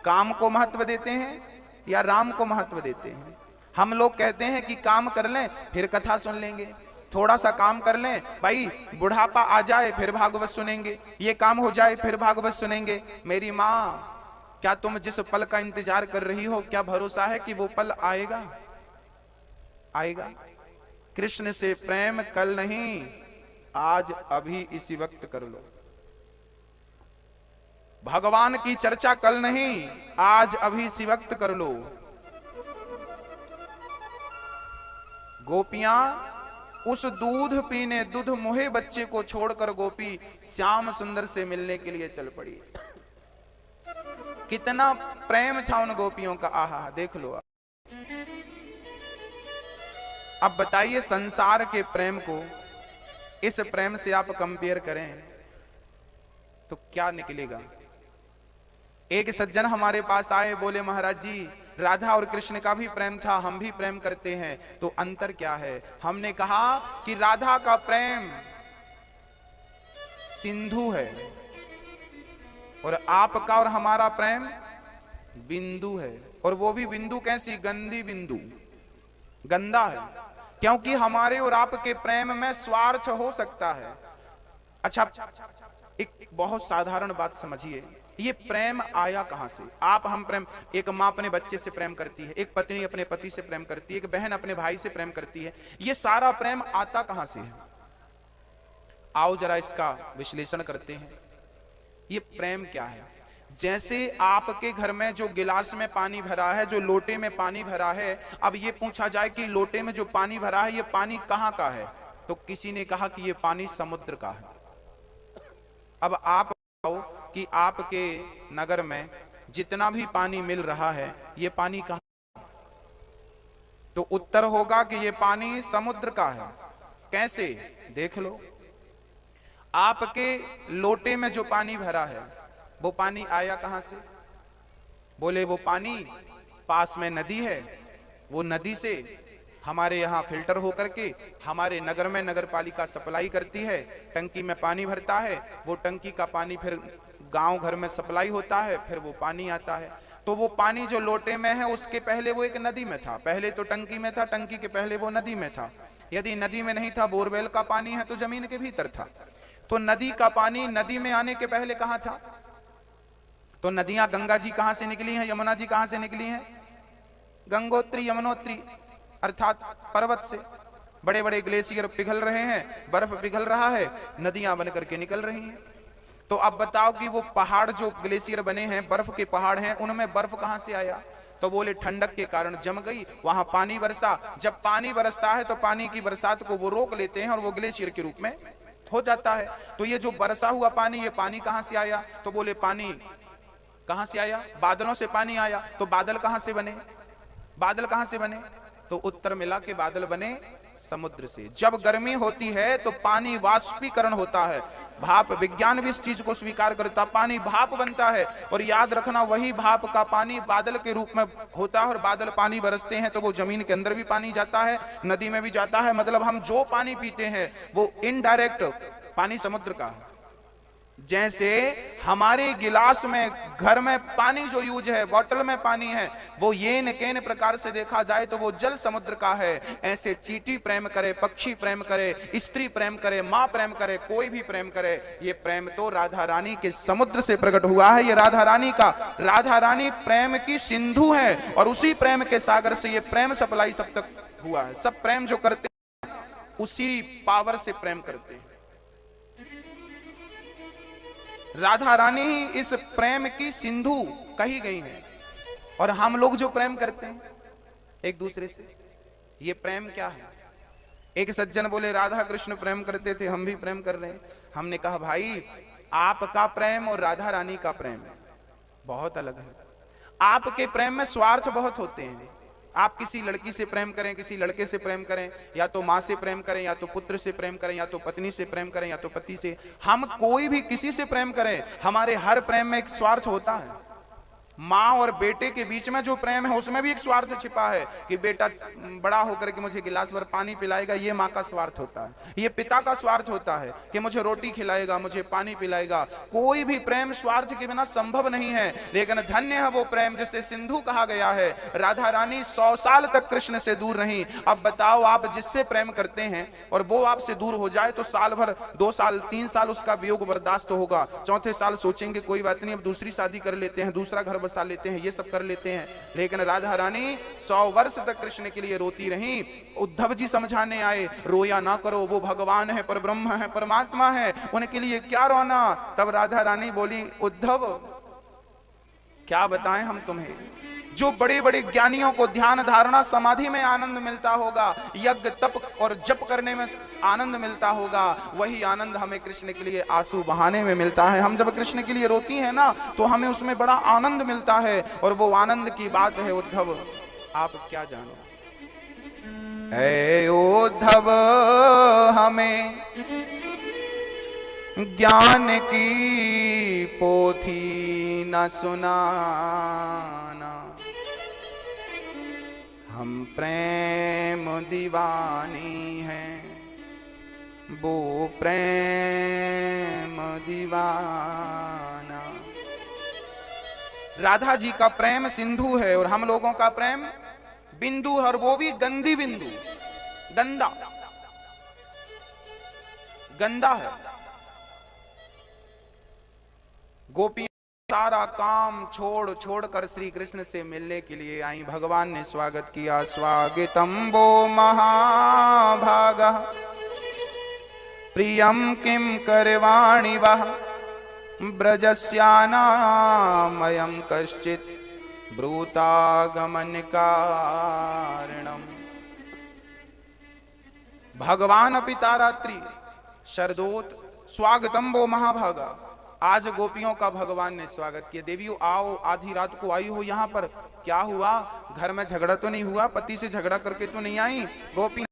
काम को महत्व देते हैं या राम को महत्व देते हैं? हम लोग कहते हैं कि काम कर लें फिर कथा सुन लेंगे, थोड़ा सा काम कर लें, भाई बुढ़ापा आ जाए फिर भागवत सुनेंगे, ये काम हो जाए फिर भागवत सुनेंगे। मेरी मां, क्या तुम जिस पल का इंतजार कर रही हो, क्या भरोसा है कि वो पल आएगा? आएगा। कृष्ण से प्रेम कल नहीं, आज अभी इसी वक्त कर लो। भगवान की चर्चा कल नहीं, आज अभी इसी वक्त कर लो। गोपियां उस दूध पीने, दूध मुहे बच्चे को छोड़कर गोपी श्याम सुंदर से मिलने के लिए चल पड़ी। कितना प्रेम था उन गोपियों का, आहा देख लो। अब बताइए संसार के प्रेम को इस प्रेम से आप कंपेयर करें तो क्या निकलेगा? एक सज्जन हमारे पास आए, बोले महाराज जी राधा और कृष्ण का भी प्रेम था, हम भी प्रेम करते हैं, तो अंतर क्या है? हमने कहा कि राधा का प्रेम सिंधु है और आपका और हमारा प्रेम बिंदु है। और वो भी बिंदु कैसी? गंदी बिंदु, गंदा है, क्योंकि हमारे और आपके प्रेम में स्वार्थ हो सकता है। अच्छा, एक बहुत साधारण बात समझिए, ये प्रेम आया कहां से? आप हम प्रेम, एक मां अपने बच्चे से प्रेम करती है, एक पत्नी अपने पति से प्रेम करती है, एक बहन अपने भाई से प्रेम करती है, ये सारा प्रेम आता कहां से है? आओ जरा इसका विश्लेषण करते हैं। ये प्रेम क्या है? जैसे आपके घर में जो गिलास में पानी भरा है, जो लोटे में पानी भरा है, अब ये पूछा जाए कि लोटे में जो पानी भरा है ये पानी कहां का है, तो किसी ने कहा कि ये पानी समुद्र का है। अब आप बताओ कि आपके नगर में जितना भी पानी मिल रहा है ये पानी कहां? तो उत्तर होगा कि ये पानी समुद्र का है। कैसे? देख लो, आपके लोटे में जो पानी भरा है वो पानी आया कहां से? बोले वो पानी पास में नदी है, वो नदी से हमारे यहाँ फिल्टर होकर के हमारे नगर में नगर पालिका सप्लाई करती है, टंकी में पानी भरता है, वो टंकी का पानी फिर गांव घर में सप्लाई होता है, फिर वो पानी आता है। तो वो पानी जो लोटे में है उसके पहले वो एक नदी में था, पहले तो टंकी में था, टंकी के पहले वो नदी में था। यदि नदी में नहीं था, बोरवेल का पानी है तो जमीन के भीतर था। तो नदी का पानी नदी में आने के पहले कहां था? तो नदियां गंगा जी कहां से निकली हैं, यमुना जी कहां से निकली हैं? गंगोत्री यमुनोत्री अर्थात पर्वत से। बड़े बड़े ग्लेशियर पिघल रहे हैं, बर्फ पिघल रहा है, नदियां बन करके निकल रही हैं। तो अब बताओ कि वो पहाड़ जो ग्लेशियर बने हैं, बर्फ के पहाड़ हैं, उनमें बर्फ कहां से आया? तो बोले ठंडक के कारण जम गई, वहां पानी बरसा। जब पानी बरसता है तो पानी की बरसात को वो रोक लेते हैं और वो ग्लेशियर के रूप में हो जाता है। तो ये जो बरसा हुआ पानी, ये पानी कहां से आया? तो बोले पानी कहां से आया? बादलों से पानी आया। तो बादल कहां से बने? बादल कहां से बने? तो उत्तर मिला कि बादल बने समुद्र से। जब गर्मी होती है तो पानी वाष्पीकरण होता है, भाप, विज्ञान भी इस चीज को स्वीकार करता, पानी भाप बनता है। और याद रखना, वही भाप का पानी बादल के रूप में होता है, और बादल पानी बरसते हैं तो वो जमीन के अंदर भी पानी जाता है, नदी में भी जाता है। मतलब हम जो पानी पीते हैं वो इनडायरेक्ट पानी समुद्र का है। जैसे हमारे गिलास में, घर में पानी जो यूज है, बॉटल में पानी है, वो ये न केन प्रकार से देखा जाए तो वो जल समुद्र का है। ऐसे चींटी प्रेम करे, पक्षी प्रेम करे, स्त्री प्रेम करे, माँ प्रेम करे, कोई भी प्रेम करे, ये प्रेम तो राधा रानी के समुद्र से प्रकट हुआ है। ये राधा रानी प्रेम की सिंधु है, और उसी प्रेम के सागर से ये प्रेम सप्लाई सब तक हुआ है। सब प्रेम जो करते हैं उसी पावर से प्रेम करते हैं। राधा रानी ही इस प्रेम की सिंधु कही गई है। और हम लोग जो प्रेम करते हैं एक दूसरे से, ये प्रेम क्या है? एक सज्जन बोले राधा कृष्ण प्रेम करते थे, हम भी प्रेम कर रहे हैं। हमने कहा भाई, आपका प्रेम और राधा रानी का प्रेम बहुत अलग है। आपके प्रेम में स्वार्थ बहुत होते हैं। आप किसी लड़की से प्रेम करें, किसी लड़के से प्रेम करें, या तो माँ से प्रेम करें, या तो पुत्र से प्रेम करें, या तो पत्नी से प्रेम करें, या तो पति से, हम कोई भी किसी से प्रेम करें, हमारे हर प्रेम में एक स्वार्थ होता है। माँ और बेटे के बीच में जो प्रेम है उसमें भी एक स्वार्थ छिपा है कि बेटा बड़ा होकर के मुझे गिलास भर पानी पिलाएगा, ये माँ का स्वार्थ होता है। ये पिता का स्वार्थ होता है कि मुझे रोटी खिलाएगा, मुझे पानी पिलाएगा। कोई भी प्रेम स्वार्थ के बिना संभव नहीं है। लेकिन धन्य है वो प्रेम जिसे सिंधु कहा गया है। राधा रानी 100 साल तक कृष्ण से दूर रही। अब बताओ, आप जिससे प्रेम करते हैं और वो आपसे दूर हो जाए तो साल भर, 2 साल, 3 साल उसका वियोग बर्दाश्त होगा। चौथे साल सोचेंगे कोई बात नहीं, अब दूसरी शादी कर लेते हैं, दूसरा घर बसा लेते हैं, ये सब कर लेते हैं। लेकिन राधा रानी 100 वर्ष तक कृष्ण के लिए रोती रही। उद्धव जी समझाने आए, रोया ना करो, वो भगवान है, पर ब्रह्म है, परमात्मा है, उनके लिए क्या रोना। तब राधा रानी बोली, उद्धव क्या बताएं हम तुम्हें, जो बड़े बड़े ज्ञानियों को ध्यान धारणा समाधि में आनंद मिलता होगा, यज्ञ तप और जप करने में आनंद मिलता होगा, वही आनंद हमें कृष्ण के लिए आंसू बहाने में मिलता है। हम जब कृष्ण के लिए रोती हैं ना तो हमें उसमें बड़ा आनंद मिलता है, और वो आनंद की बात है उद्धव आप क्या जानो। ऐ उद्धव हमें ज्ञान की पोथी न सुनाना, हम प्रेम दीवानी हैं, वो प्रेम दीवाना। राधा जी का प्रेम सिंधु है और हम लोगों का प्रेम बिंदु है, और वो भी गंदी बिंदु, गंदा है। गोपी सारा काम छोड़ कर श्री कृष्ण से मिलने के लिए आई। भगवान ने स्वागत किया, स्वागतम वो महाभागा प्रियम किम करवाणि वह ब्रजस्यानामयं कश्चित् ब्रूतागमन कारणम। भगवान पितारात्रि शरदोत स्वागतम वो महाभागा। आज गोपियों का भगवान ने स्वागत किया। देवियों आओ, आधी रात को आई हो यहाँ पर, क्या हुआ? घर में झगड़ा तो नहीं हुआ? पति से झगड़ा करके तो नहीं आई? गोपी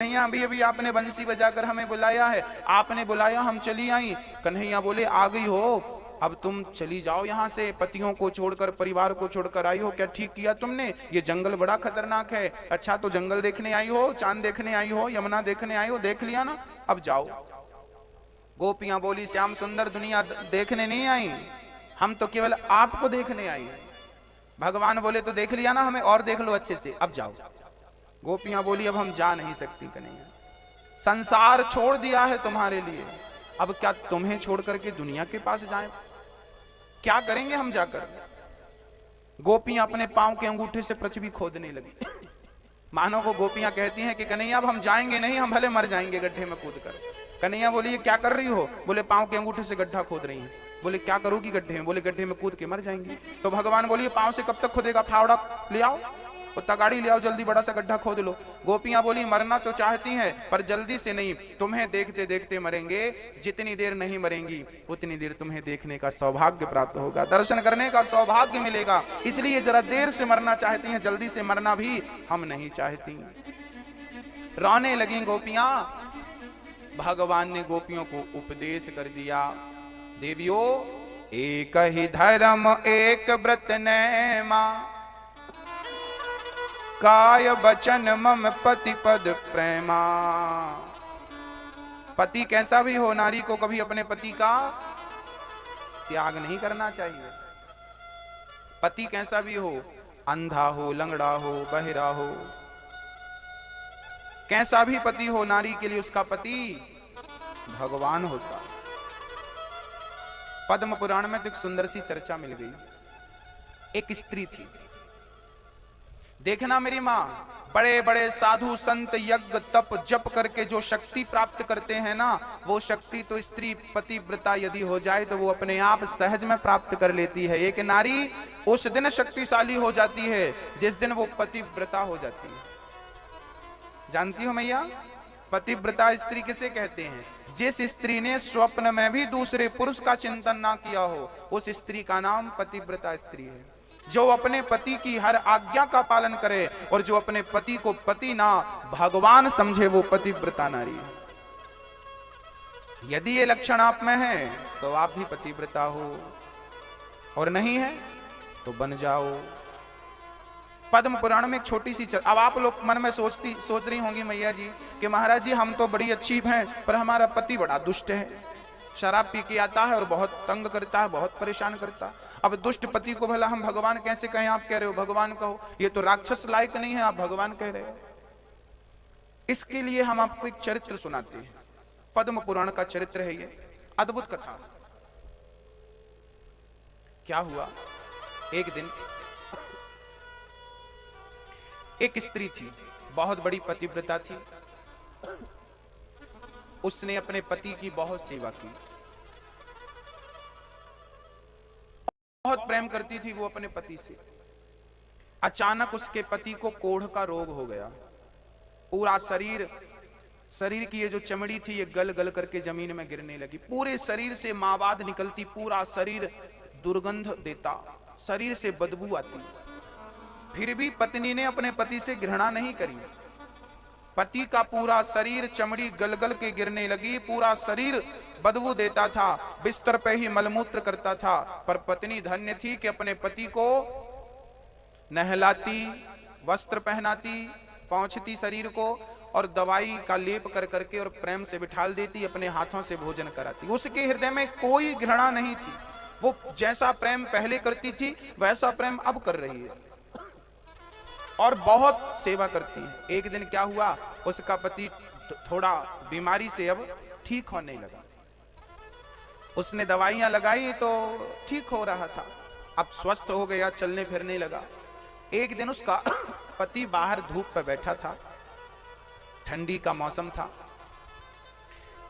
नहीं, अभी अभी आपने बंसी बजाकर हमें बुलाया है, आपने बुलाया हम चली आई। कन्हैया बोले आ गई हो, अब तुम चली जाओ यहाँ से, पतियों को छोड़कर, परिवार को छोड़कर आई हो, क्या ठीक किया तुमने? ये जंगल बड़ा खतरनाक है। अच्छा तो जंगल देखने आई हो, चांद देखने आई हो, यमुना देखने आई हो, देख लिया ना, अब जाओ। गोपियां बोली श्याम सुंदर दुनिया देखने नहीं आई, हम तो केवल आपको देखने आई। भगवान बोले तो देख लिया ना हमें, और देख लो अच्छे से, अब जाओ। गोपियां बोली अब हम जा नहीं सकती कन्हैया, संसार छोड़ दिया है तुम्हारे लिए, अब क्या तुम्हें छोड़ करके दुनिया के पास जाएं? क्या करेंगे हम जाकर? गोपियां अपने पांव के अंगूठे से पृथ्वी खोदने लगी। मानो को गोपियां कहती हैं कि कन्हैया अब हम जाएंगे नहीं, हम भले मर जाएंगे गड्ढे में कूद कर। कन्हैया बोली ये क्या कर रही हो? बोले पांव के अंगूठे से गड्ढा खोद रही हैं। बोले क्या करोगी गड्ढे में? बोले गड्ढे में कूद के मर जाएंगे। तो भगवान बोलिए पांव से कब तक खोदेगा, फावड़ा ले आओ। वो तगाड़ी ले आओ, जल्दी बड़ा सा गड्ढा खोद लो। गोपियां बोली मरना तो चाहती हैं पर जल्दी से नहीं, तुम्हें देखते देखते मरेंगे, जितनी देर नहीं मरेंगी उतनी देर तुम्हें देखने का सौभाग्य प्राप्त होगा, दर्शन करने का सौभाग्य मिलेगा, इसलिए जरा देर से मरना चाहती हैं, जल्दी से मरना भी हम नहीं चाहती। रोने लगी गोपियां। भगवान ने गोपियों को उपदेश कर दिया, देवियों एक ही धर्म एक व्रत नेमा, काय वचन मम पति पद प्रेमा। पति कैसा भी हो, नारी को कभी अपने पति का त्याग नहीं करना चाहिए। पति कैसा भी हो, अंधा हो, लंगड़ा हो, बहिरा हो, कैसा भी पति हो, नारी के लिए उसका पति भगवान होता। पद्म पुराण में तो एक सुंदर सी चर्चा मिल गई। एक स्त्री थी, देखना मेरी मां, बड़े बड़े साधु संत यज्ञ तप जप करके जो शक्ति प्राप्त करते हैं ना, वो शक्ति तो स्त्री पतिव्रता यदि हो जाए तो वो अपने आप सहज में प्राप्त कर लेती है। एक नारी उस दिन शक्तिशाली हो जाती है जिस दिन वो पतिव्रता हो जाती है। जानती हो मैया, पतिव्रता स्त्री किसे कहते हैं? जिस स्त्री ने स्वप्न में भी दूसरे पुरुष का चिंतन ना किया हो, उस स्त्री का नाम पतिव्रता स्त्री है। जो अपने पति की हर आज्ञा का पालन करे और जो अपने पति को पति ना भगवान समझे, वो पतिव्रता नारी है। यदि ये लक्षण आप में है तो आप भी पतिव्रता हो, और नहीं है तो बन जाओ। पद्म पुराण में एक छोटी सी अब आप लोग मन में सोच रही होंगी मैया जी कि महाराज जी हम तो बड़ी अच्छी हैं पर हमारा पति बड़ा दुष्ट है, शराब पी के आता है और बहुत तंग करता है, बहुत परेशान करता है। अब दुष्ट पति को भला हम भगवान कैसे कहें? आप कह रहे हो भगवान कहो, ये तो राक्षस लायक नहीं है, आप भगवान कह रहे हो। इसके लिए हम आपको एक चरित्र सुनाते हैं, पद्म पुराण का चरित्र है ये, अद्भुत कथा। क्या हुआ, एक दिन एक स्त्री थी, बहुत बड़ी पतिव्रता थी। उसने अपने पति की बहुत सेवा की, बहुत प्रेम करती थी वो अपने पति से। अचानक उसके पति को कोढ़ का रोग हो गया। पूरा शरीर की ये जो चमड़ी थी ये गल गल करके जमीन में गिरने लगी, पूरे शरीर से मावाद निकलती, पूरा शरीर दुर्गंध देता, शरीर से बदबू आती। फिर भी पत्नी ने अपने पति से घृणा नहीं करी। पति का पूरा शरीर चमड़ी गलगल के गिरने लगी, पूरा शरीर बदबू देता था, बिस्तर पे ही मलमूत्र करता था, पर पत्नी धन्य थी कि अपने पति को नहलाती, वस्त्र पहनाती, पहुंचती शरीर को और दवाई का लेप कर करके और प्रेम से बिठाल देती, अपने हाथों से भोजन कराती। उसके हृदय में कोई घृणा नहीं थी, वो जैसा प्रेम पहले करती थी वैसा प्रेम अब कर रही है और बहुत सेवा करती है। एक दिन क्या हुआ, उसका पति थोड़ा बीमारी से अब ठीक होने लगा। उसने दवाइयां लगाई तो ठीक हो रहा था, अब स्वस्थ हो गया, चलने फिरने लगा। एक दिन उसका पति बाहर धूप पर बैठा था, ठंडी का मौसम था,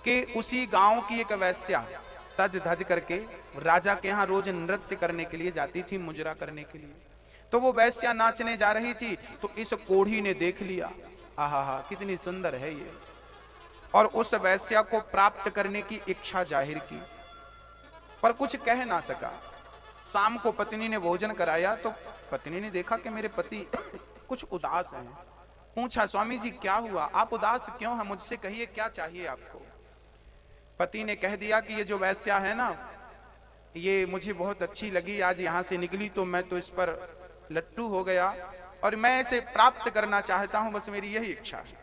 कि उसी गांव की एक वैश्या सज धज करके राजा के यहाँ रोज नृत्य करने के लिए जाती थी, मुजरा करने के लिए। तो वो वैश्या नाचने जा रही थी तो इस कोढ़ी ने देख लिया, आहा कितनी सुंदर है ये, और उस वैश्या को प्राप्त करने की इच्छा जाहिर की, पर कुछ कह ना सका। शाम को पत्नी ने भोजन कराया तो पत्नी ने देखा कि मेरे पति कुछ उदास हैं। पूछा, स्वामी जी क्या हुआ, आप उदास क्यों हैं, मुझसे कहिए क्या चाहिए आपको। पति ने कह दिया कि ये जो वैश्या है ना, ये मुझे बहुत अच्छी लगी, आज यहां से निकली तो मैं तो इस पर लट्टू हो गया और मैं इसे प्राप्त करना चाहता हूं, बस मेरी यही इच्छा है।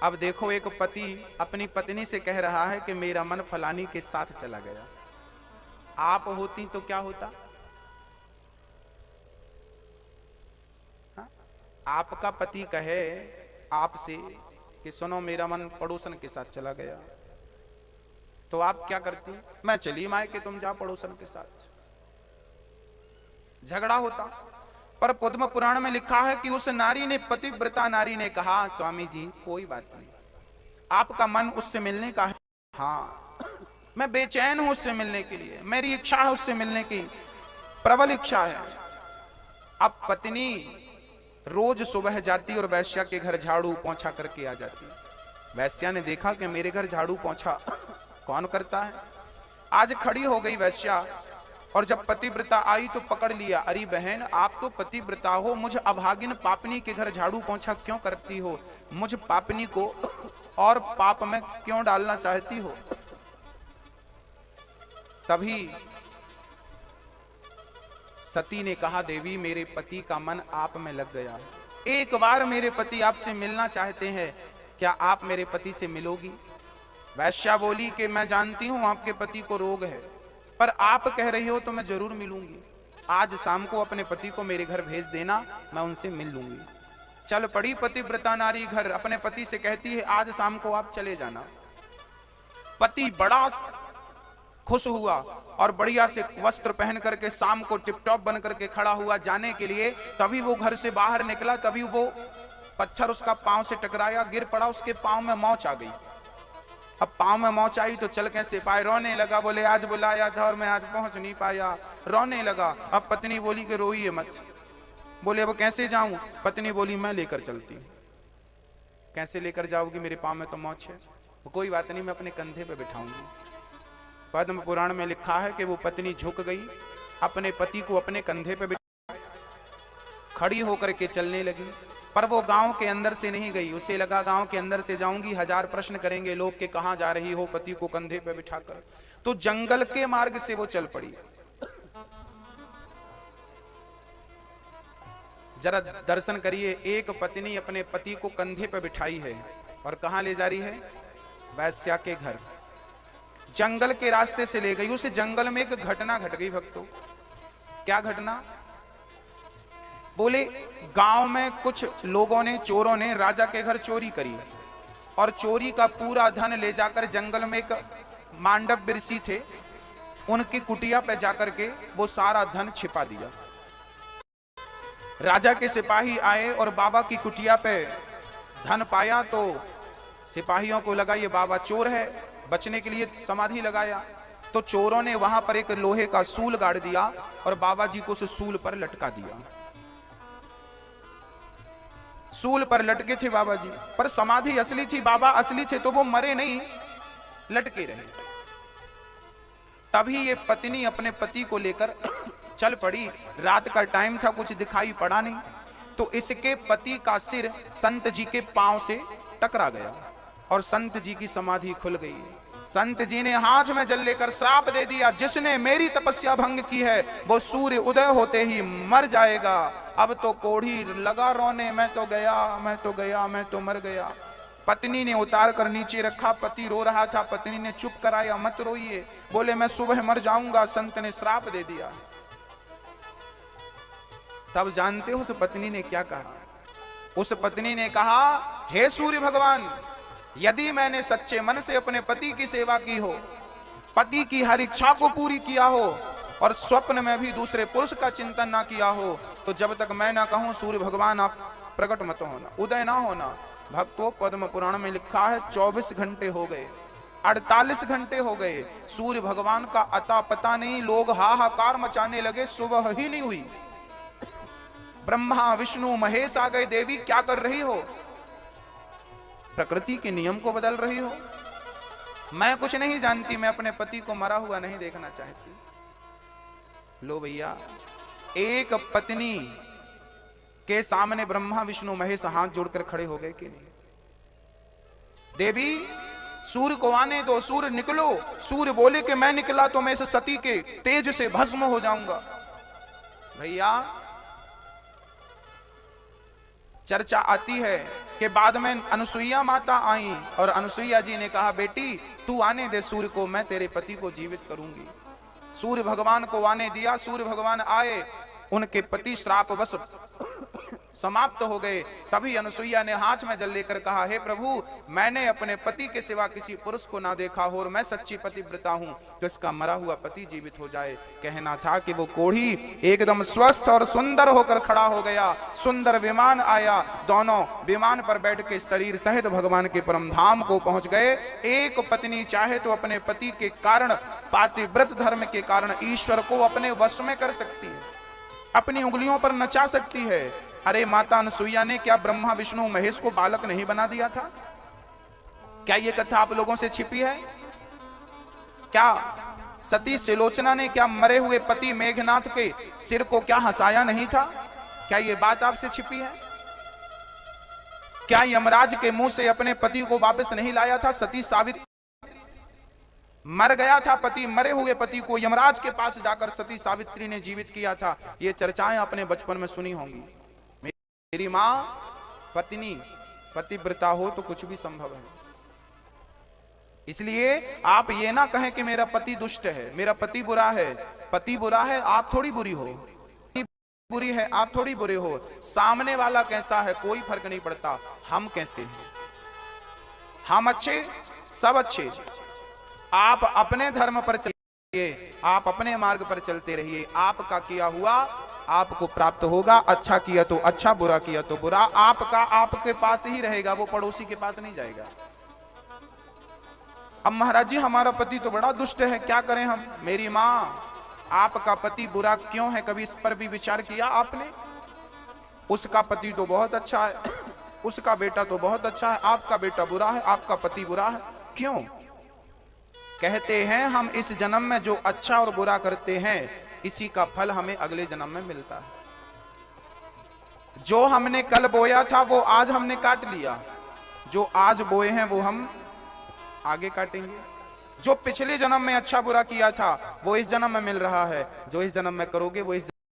अब देखो, एक पति अपनी पत्नी से कह रहा है कि मेरा मन फलानी के साथ चला गया। आप होती तो क्या होता? आपका पति कहे आपसे कि सुनो मेरा मन पड़ोसन के साथ चला गया, तो आप क्या करती? मैं चली मायके, तुम जाओ पड़ोसन के साथ। झगड़ा होता। पर पद्म पुराण में लिखा है कि उस नारी ने, पतिव्रता नारी ने कहा, स्वामी जी कोई बात नहीं, आपका मन उससे मिलने का है। हाँ, मैं बेचैन हूं उससे मिलने के लिए, मेरी इच्छा है उससे मिलने की, प्रबल इच्छा है। अब पत्नी रोज सुबह जाती और वैश्या के घर झाड़ू पोंछा करके आ जाती। वैश्या ने देखा कि मेरे घर झाड़ू पोंछा कौन करता है। आज खड़ी हो गई वैश्या, और जब पतिव्रता आई तो पकड़ लिया, अरे बहन आप तो पतिव्रता हो, मुझ अभागिन पापनी के घर झाड़ू पोंछा क्यों करती हो? मुझ पापनी को और पाप में क्यों डालना चाहती हो? तभी सती ने कहा, देवी मेरे पति का मन आप में लग गया, एक बार मेरे पति आपसे मिलना चाहते हैं, क्या आप मेरे पति से मिलोगी? वैश्या बोली कि मैं जानती हूं आपके पति को रोग है, पर आप कह रही हो तो मैं जरूर मिलूंगी। आज शाम को अपने पति को मेरे घर भेज देना, मैं उनसे मिल लूंगी। चल पड़ी पतिव्रता नारी घर, अपने पति से कहती है आज शाम को आप चले जाना। पति बड़ा खुश हुआ और बढ़िया से वस्त्र पहन करके शाम को टिपटॉप बन करके खड़ा हुआ जाने के लिए। तभी वो घर से बाहर निकला, तभी वो पत्थर उसका पांव से टकराया, गिर पड़ा, उसके पांव में मौच आ गई। अब पांव में मौच आई तो चल कैसे पाए, रोने लगा, बोले आज बुलाया था और मैं आज पहुंच नहीं पाया, रोने लगा। अब पत्नी बोली कि रोइए मत। बोले अब कैसे जाऊं? पत्नी बोली मैं लेकर चलती हूं। कैसे लेकर जाओगी, मेरे पांव में तो मौच है? कोई बात नहीं, मैं अपने कंधे पे बिठाऊंगी। पद्म पुराण में लिखा है कि वो पत्नी झुक गई, अपने पति को अपने कंधे पे बिठा, खड़ी होकर के चलने लगी। पर वो गांव के अंदर से नहीं गई, उसे लगा गांव के अंदर से जाऊंगी हजार प्रश्न करेंगे लोग कि कहां जा रही हो पति को कंधे पे बिठाकर। तो जंगल के मार्ग से वो चल पड़ी। जरा दर्शन करिए, एक पत्नी अपने पति को कंधे पे बिठाई है और कहां ले जा रही है? वैश्या के घर। जंगल के रास्ते से ले गई। उस जंगल में एक घटना घट गई भक्तों। क्या घटना? बोले गांव में कुछ लोगों ने, चोरों ने राजा के घर चोरी करी और चोरी का पूरा धन ले जाकर जंगल में एक मांडव ऋषि थे, उनकी कुटिया पे जाकर के वो सारा धन छिपा दिया। राजा के सिपाही आए और बाबा की कुटिया पे धन पाया तो सिपाहियों को लगा ये बाबा चोर है, बचने के लिए समाधि लगाया। तो चोरों ने वहां पर एक लोहे का सूल गाड़ दिया और बाबा जी को उस सूल पर लटका दिया। सूल पर लटके थे बाबा जी, पर समाधि असली थी, बाबा असली थे, तो वो मरे नहीं, लटके रहे। तभी ये पत्नी अपने पति को लेकर चल पड़ी। रात का टाइम था, कुछ दिखाई पड़ा नहीं, तो इसके पति का सिर संत जी के पांव से टकरा गया और संत जी की समाधि खुल गई। संत जी ने हाथ में जल लेकर श्राप दे दिया, जिसने मेरी तपस्या भंग की है वो सूर्य उदय होते ही मर जाएगा। अब तो कोढ़ी लगा रोने, मैं तो गया, मैं तो गया, मैं तो मर गया। पत्नी ने उतार कर नीचे रखा, पति रो रहा था, पत्नी ने चुप कराया, मत रोइए। बोले मैं सुबह मर जाऊंगा, संत ने श्राप दे दिया। तब जानते हो उस पत्नी ने क्या कहा? उस पत्नी ने कहा, हे सूर्य भगवान, यदि मैंने सच्चे मन से अपने पति की सेवा की हो, पति की हर इच्छा को पूरी किया हो और स्वप्न में भी दूसरे पुरुष का चिंतन ना किया हो, तो जब तक मैं ना कहूं सूर्य भगवान आप प्रकट मत होना, उदय ना होना। भक्तों, पद्म पुराण में लिखा है 24 घंटे हो गए, 48 घंटे हो गए, सूर्य भगवान का अता पता नहीं। लोग हाहाकार मचाने लगे, सुबह ही नहीं हुई। ब्रह्मा विष्णु महेश आ गए, देवी क्या कर रही हो? प्रकृति के नियम को बदल रही हो? मैं कुछ नहीं जानती, मैं अपने पति को मरा हुआ नहीं देखना चाहती। लो भैया, एक पत्नी के सामने ब्रह्मा विष्णु महेश हाथ जोड़कर खड़े हो गए कि नहीं? देवी सूर्य को आने दो, सूर्य निकलो। सूर्य बोले कि मैं निकला तो मैं इस सती के तेज से भस्म हो जाऊंगा। भैया चर्चा आती है कि बाद में अनुसुईया माता आई और अनुसुईया जी ने कहा, बेटी तू आने दे सूर्य को, मैं तेरे पति को जीवित करूंगी। सूर्य भगवान को आने दिया, सूर्य भगवान आए, उनके पति श्रापवश समाप्त हो गए। तभी अनुसुईया ने हाथ में जल लेकर कहा, हे प्रभु, मैंने अपने पति के सिवा किसी पुरुष को ना देखा हो और मैं सच्ची पतिव्रता हूं, तो इसका मरा हुआ पति जीवित हो जाए। कहना था कि वो कोढ़ी एकदम स्वस्थ और सुंदर होकर खड़ा हो गया। सुंदर विमान आया, दोनों विमान पर बैठ के शरीर सहित भगवान के परम धाम को पहुंच गए। एक पत्नी चाहे तो अपने पति के कारण, पातिव्रत धर्म के कारण ईश्वर को अपने वश में कर सकती है, अपनी उंगलियों पर नचा सकती है। अरे माता अनसुईया ने क्या ब्रह्मा विष्णु महेश को बालक नहीं बना दिया था? क्या ये कथा आप लोगों से छिपी है? क्या सती सिलोचना ने क्या मरे हुए पति मेघनाथ के सिर को क्या हंसाया नहीं था? क्या ये बात आपसे छिपी है? क्या यमराज के मुंह से अपने पति को वापस नहीं लाया था? सती सावित्री मर गया था पति, मरे हुए पति को यमराज के पास जाकर सती सावित्री ने जीवित किया था। ये चर्चाएं आपने बचपन में सुनी होंगी। मेरी मां पत्नी पतिव्रता हो तो कुछ भी संभव है। इसलिए आप ये ना कहें कि मेरा पति दुष्ट है, मेरा पति बुरा है। पति बुरा है, आप थोड़ी बुरी हो। बुरी है, आप थोड़ी बुरे हो। सामने वाला कैसा है कोई फर्क नहीं पड़ता, हम कैसे हैं। हम अच्छे, सब अच्छे। आप अपने धर्म पर चलिए, आप अपने मार्ग पर चलते रहिए। आपका किया हुआ आपको प्राप्त होगा। अच्छा किया तो अच्छा, बुरा किया तो बुरा। आपका आपके पास ही रहेगा, वो पड़ोसी के पास नहीं जाएगा। अब महाराज जी हमारा पति तो बड़ा दुष्ट है, क्या करें हम? मेरी मां, आपका पति बुरा क्यों है, कभी इस पर भी विचार किया आपने? उसका पति तो बहुत अच्छा है, उसका बेटा तो बहुत अच्छा है, आपका बेटा बुरा है, आपका पति बुरा है, क्यों? कहते हैं हम इस जन्म में जो अच्छा और बुरा करते हैं, इसी का फल हमें अगले जन्म में मिलता है। जो हमने कल बोया था वो आज हमने काट लिया, जो आज बोए हैं वो हम आगे काटेंगे। जो पिछले जन्म में अच्छा बुरा किया था वो इस जन्म में मिल रहा है, जो इस जन्म में करोगे वो इस